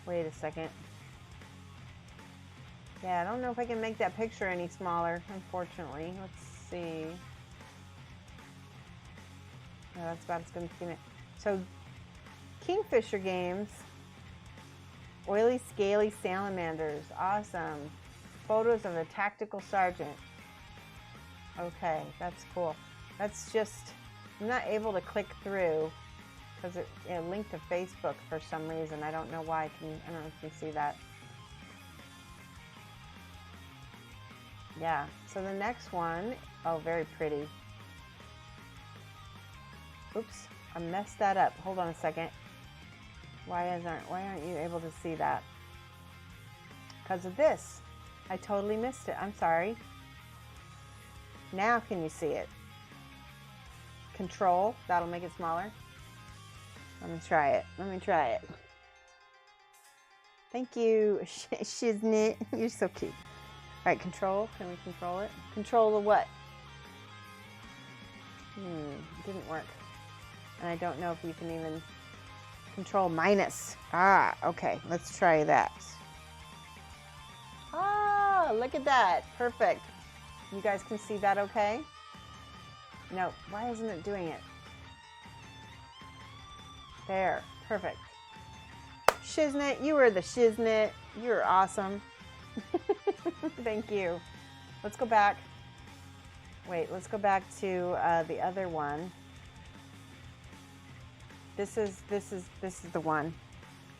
Wait a second. Yeah, I don't know if I can make that picture any smaller, unfortunately. Let's see. Yeah, that's about as good as you can. So, Kingfisher Games. Oily, scaly salamanders. Awesome. Photos of a tactical sergeant. Okay, that's cool. That's just, I'm not able to click through because it linked to Facebook for some reason. I don't know why. I don't know if you can see that. Yeah, so the next one, oh, very pretty. Oops, I messed that up. Hold on a second. Why aren't you able to see that? Because of this. I totally missed it. I'm sorry. Now can you see it? Control, that'll make it smaller. Let me try it. Thank you, Shiznit. You're so cute. All right, control. Can we control it? Control the what? Didn't work. And I don't know if you can even control minus. Ah, okay. Let's try that. Ah, look at that. Perfect. You guys can see that okay? No, why isn't it doing it? There, perfect. Shiznit, you were the shiznit. You're awesome. Thank you. Let's go back. Wait, let's go back to the other one. This is the one.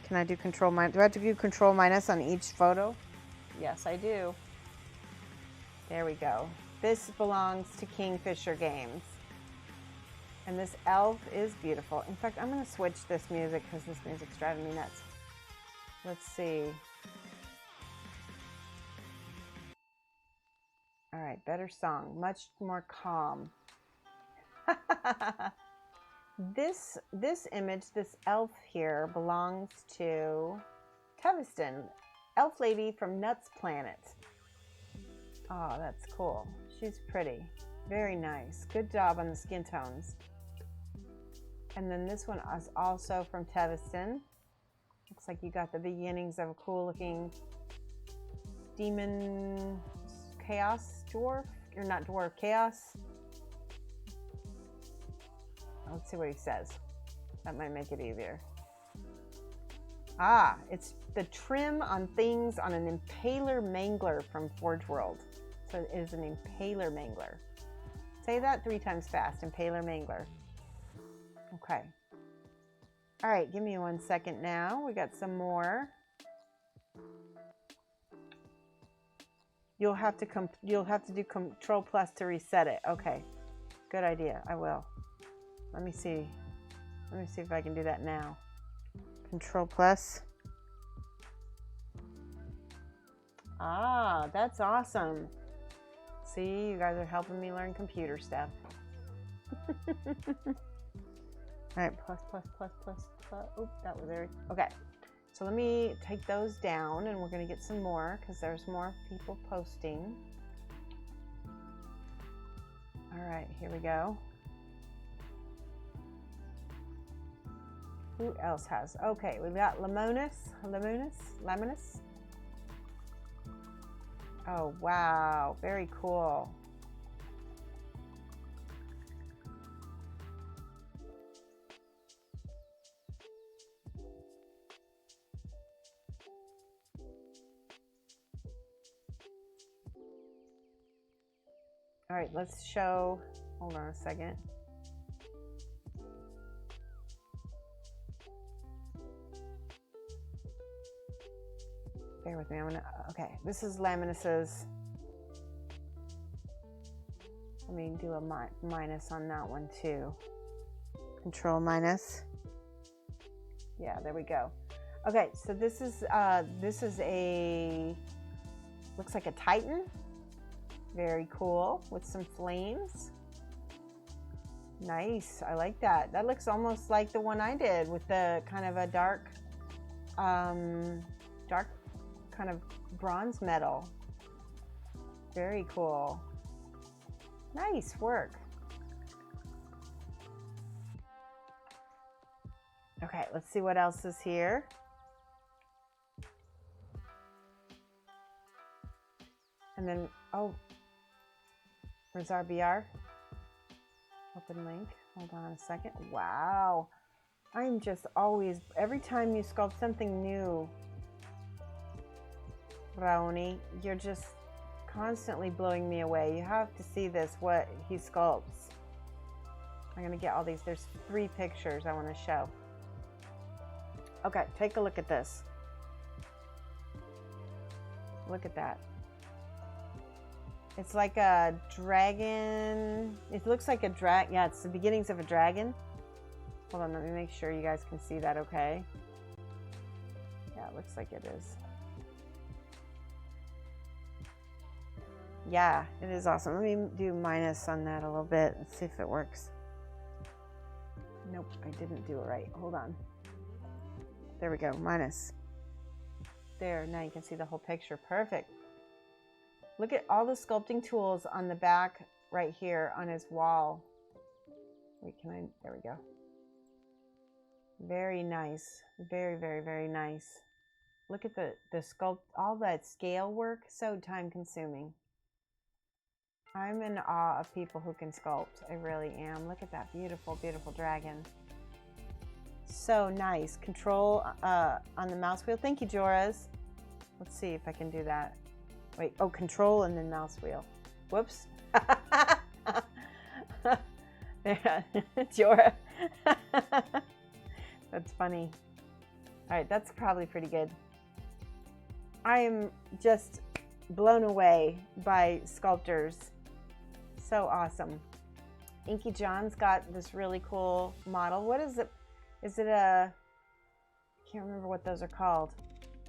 Can I do control minus? Do I have to do control minus on each photo? Yes, I do. There we go. This belongs to Kingfisher Games. And this elf is beautiful. In fact, I'm going to switch this music because this music's driving me nuts. Let's see. All right, better song, much more calm. This image, this elf here, belongs to Teviston, elf lady from Nuts Planet. Oh, that's cool. She's pretty. Very nice. Good job on the skin tones. And then this one is also from Teviston. Looks like you got the beginnings of a cool looking demon chaos dwarf. You're not dwarf, chaos. Let's see what he says. That might make it easier. Ah, it's the trim on things on an impaler mangler from Forge World. So it is an impaler mangler. Say that 3 times fast, impaler mangler. Okay. All right, give me 1 second now. We got some more. You'll have to do Control Plus to reset it. Okay. Good idea. I will. Let me see. Let me see if I can do that now. Control Plus. Ah, that's awesome. See, you guys are helping me learn computer stuff. All right, plus. Oop, that was very, okay. So let me take those down and we're gonna get some more because there's more people posting. All right, here we go. Who else has? Okay, we've got Lamonis. Oh, wow, very cool. All right, let's show, hold on a second. Bear with me, okay, this is Laminus's. Let me do a minus on that one too. Control minus. Yeah, there we go. Okay, so this is a, looks like a Titan. Very cool, with some flames. Nice, I like that. That looks almost like the one I did with the kind of a dark kind of bronze metal. Very cool. Nice work. Okay, let's see what else is here. And then, oh, where's our BR? Open link. Hold on a second. Wow. I'm just always, every time you sculpt something new, Raoni, you're just constantly blowing me away. You have to see this, what he sculpts. I'm gonna get all these. There's 3 pictures I want to show. Okay, take a look at this. Look at that. It's like a dragon. It looks like a yeah, it's the beginnings of a dragon. Hold on, let me make sure you guys can see that okay. Yeah, it looks like it is. Yeah, it is awesome. Let me do minus on that a little bit and see if it works. Nope, I didn't do it right. Hold on. There we go, minus. There, now you can see the whole picture. Perfect. Look at all the sculpting tools on the back right here on his wall. Wait, there we go. Very nice. Very, very, very nice. Look at the sculpt, all that scale work, so time consuming. I'm in awe of people who can sculpt. I really am. Look at that beautiful, beautiful dragon. So nice. Control on the mouse wheel. Thank you, Joras. Let's see if I can do that. Wait, oh, control and then mouse wheel. Whoops. Jora. That's funny. All right, that's probably pretty good. I am just blown away by sculptors. So awesome. Inky John's got this really cool model. What is it? Is it a, I can't remember what those are called.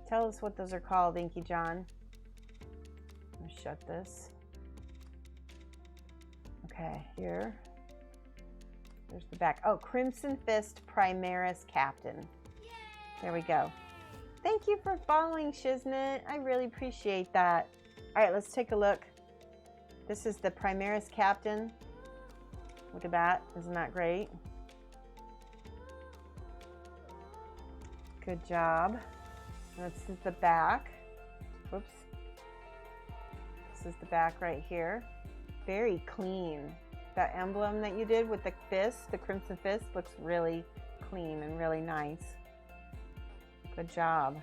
Tell us what those are called, Inky John. Let me shut this. Okay, here. There's the back. Oh, Crimson Fist Primaris Captain. There we go. Thank you for following, Shiznit. I really appreciate that. All right, let's take a look. This is the Primaris Captain. Look at that. Isn't that great? Good job. This is the back. Whoops. This is the back right here. Very clean. That emblem that you did with the fist, the Crimson Fist, looks really clean and really nice. Good job.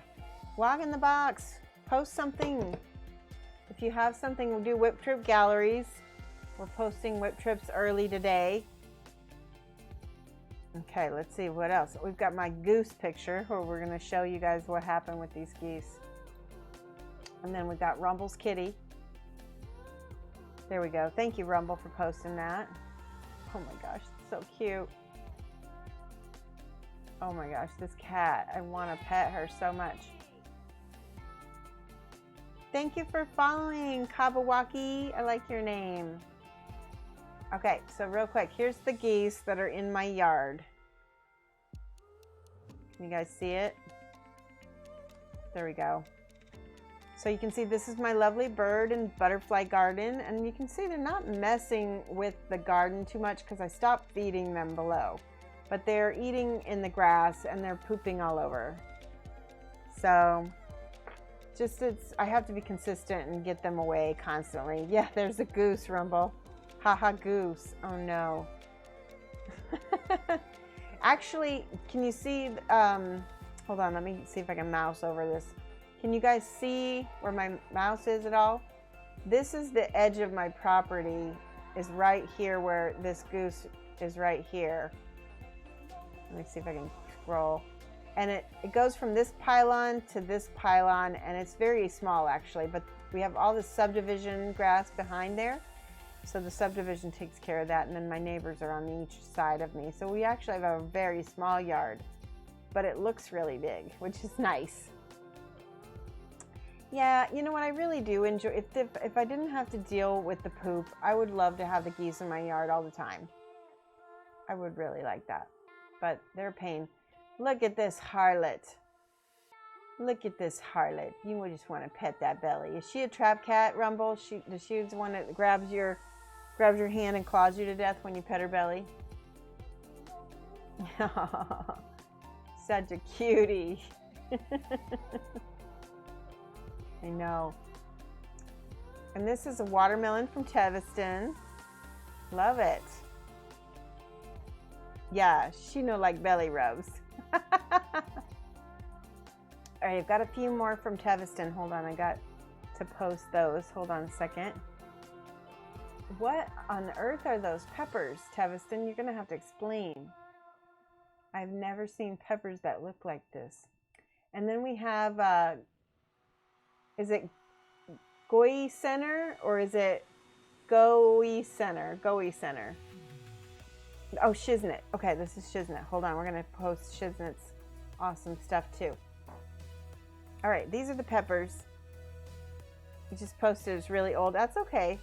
Vlog in the box. Post something. If you have something, we'll do whip trip galleries. We're posting whip trips early today. Okay, let's see what else. We've got my goose picture where we're going to show you guys what happened with these geese. And then we got Rumble's kitty. There we go. Thank you, Rumble, for posting that. Oh my gosh, it's so cute. Oh my gosh, this cat. I want to pet her so much. Thank you for following, Kabawaki. I like your name. Okay, so real quick, here's the geese that are in my yard. Can you guys see it? There we go. So you can see this is my lovely bird and butterfly garden, and you can see they're not messing with the garden too much because I stopped feeding them below. But they're eating in the grass and they're pooping all over. So just I have to be consistent and get them away constantly. Yeah, there's a goose, Rumble. Haha, goose. Oh no. Actually, can you see, hold on, let me see if I can mouse over this. Can you guys see where my mouse is at all? This is the edge of my property, is right here where this goose is right here. Let me see if I can scroll. And it goes from this pylon to this pylon, and it's very small actually, but we have all this subdivision grass behind there. So the subdivision takes care of that, and then my neighbors are on each side of me. So we actually have a very small yard, but it looks really big, which is nice. Yeah, you know what, I really do enjoy, if I didn't have to deal with the poop, I would love to have the geese in my yard all the time. I would really like that, but they're a pain. Look at this harlot. Look at this harlot. You would just want to pet that belly. Is she a trap cat, Rumble? She's the one that grabs your hand and claws you to death when you pet her belly? Such a cutie. I know. And this is a watermelon from Teviston. Love it. Yeah, she no like belly rubs. All right, I've got a few more from Teviston. Hold on, I got to post those. Hold on a second. What on earth are those peppers, Teviston? You're gonna have to explain. I've never seen peppers that look like this. And then we have, is it Goi Center or is it Goi Center? Goi Center. Oh, Shiznit. Okay, this is Shiznit. Hold on, we're gonna post Shiznit's awesome stuff too. All right, these are the peppers. We just posted it's really old. That's okay.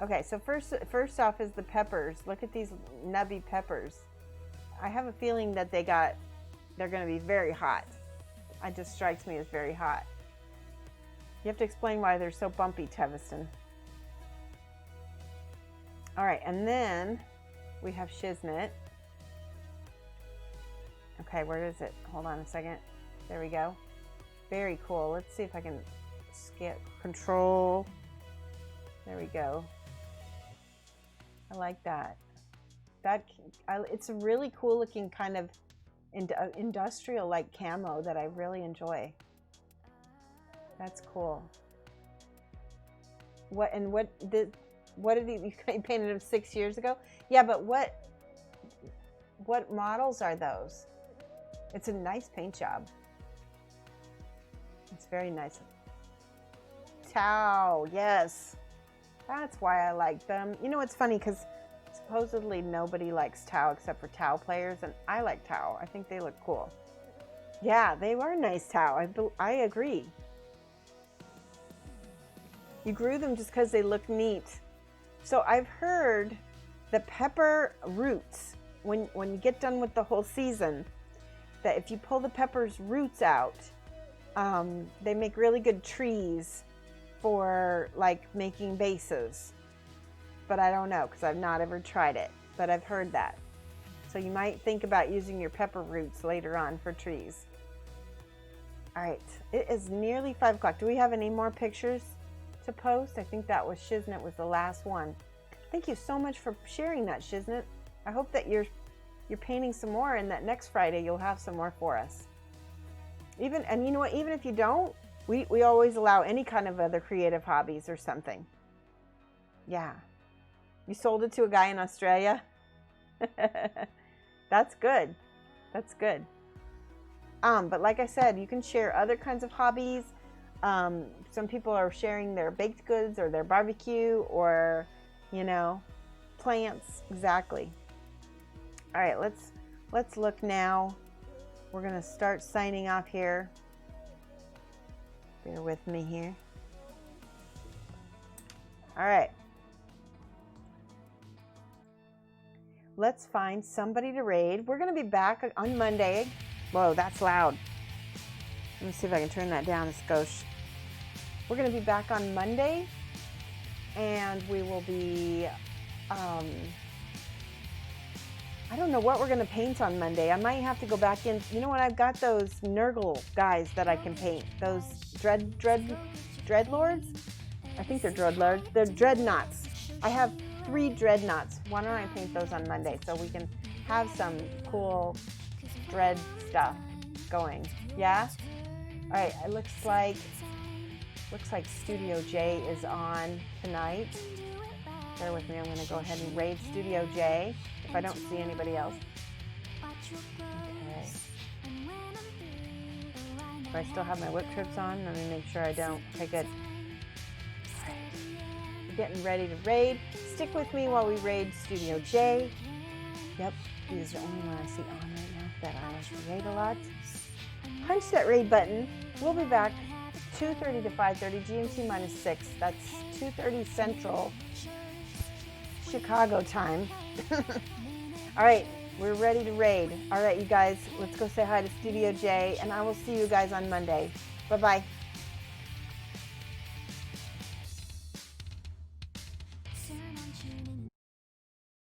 Okay, so first off is the peppers. Look at these nubby peppers. I have a feeling that they're gonna be very hot. It just strikes me as very hot. You have to explain why they're so bumpy, Teviston. All right, and then we have Shiznit. Okay, where is it? Hold on a second. There we go. Very cool. Let's see if I can skip control. There we go. I like that. It's a really cool looking kind of industrial like camo that I really enjoy. That's cool. What did you painted them 6 years ago? Yeah, but what models are those? It's a nice paint job. It's very nice. Tau, yes. That's why I like them. You know, it's funny because supposedly nobody likes Tau except for Tau players, and I like Tau. I think they look cool. Yeah, they are nice Tau. I agree. You grew them just because they look neat. So I've heard the pepper roots, when you get done with the whole season, that if you pull the pepper's roots out, they make really good trees for like making bases. But I don't know because I've not ever tried it, but I've heard that. So you might think about using your pepper roots later on for trees. All right, it is nearly 5 o'clock. Do we have any more pictures to post? I think that was Shiznit was the last one. Thank you so much for sharing that, Shiznit. I hope that you're painting some more and that next Friday you'll have some more for us. And you know what, even if you don't, we always allow any kind of other creative hobbies or something. Yeah. You sold it to a guy in Australia? That's good. That's good. But like I said, you can share other kinds of hobbies. Some people are sharing their baked goods or their barbecue or, you know, plants. Exactly. All right, let's look now. We're gonna start signing off here. Bear with me here. All right. Let's find somebody to raid. We're gonna be back on Monday. Whoa, that's loud. Let me see if I can turn that down, Skosh. We're gonna be back on Monday, and we will be, I don't know what we're gonna paint on Monday. I might have to go back in. You know what? I've got those Nurgle guys that I can paint. Those Dreadlords? I think they're Dreadlords. They're Dreadnoughts. I have 3 Dreadnoughts. Why don't I paint those on Monday so we can have some cool Dread stuff going? Yeah? All right. It looks like Studio J is on tonight. Bear with me. I'm going to go ahead and raid Studio J if I don't see anybody else. Okay. Do I still have my whip trips on? Let me make sure I don't. Okay, good. All right. We're getting ready to raid. Stick with me while we raid Studio J. Yep, he's the only one I see on right now that I like to raid a lot. Punch that raid button. We'll be back 2:30 to 5:30 GMT -6. That's 2:30 Central Chicago time. All right, we're ready to raid. All right, you guys, let's go say hi to Studio J, and I will see you guys on Monday. Bye-bye. Turn on tuning in.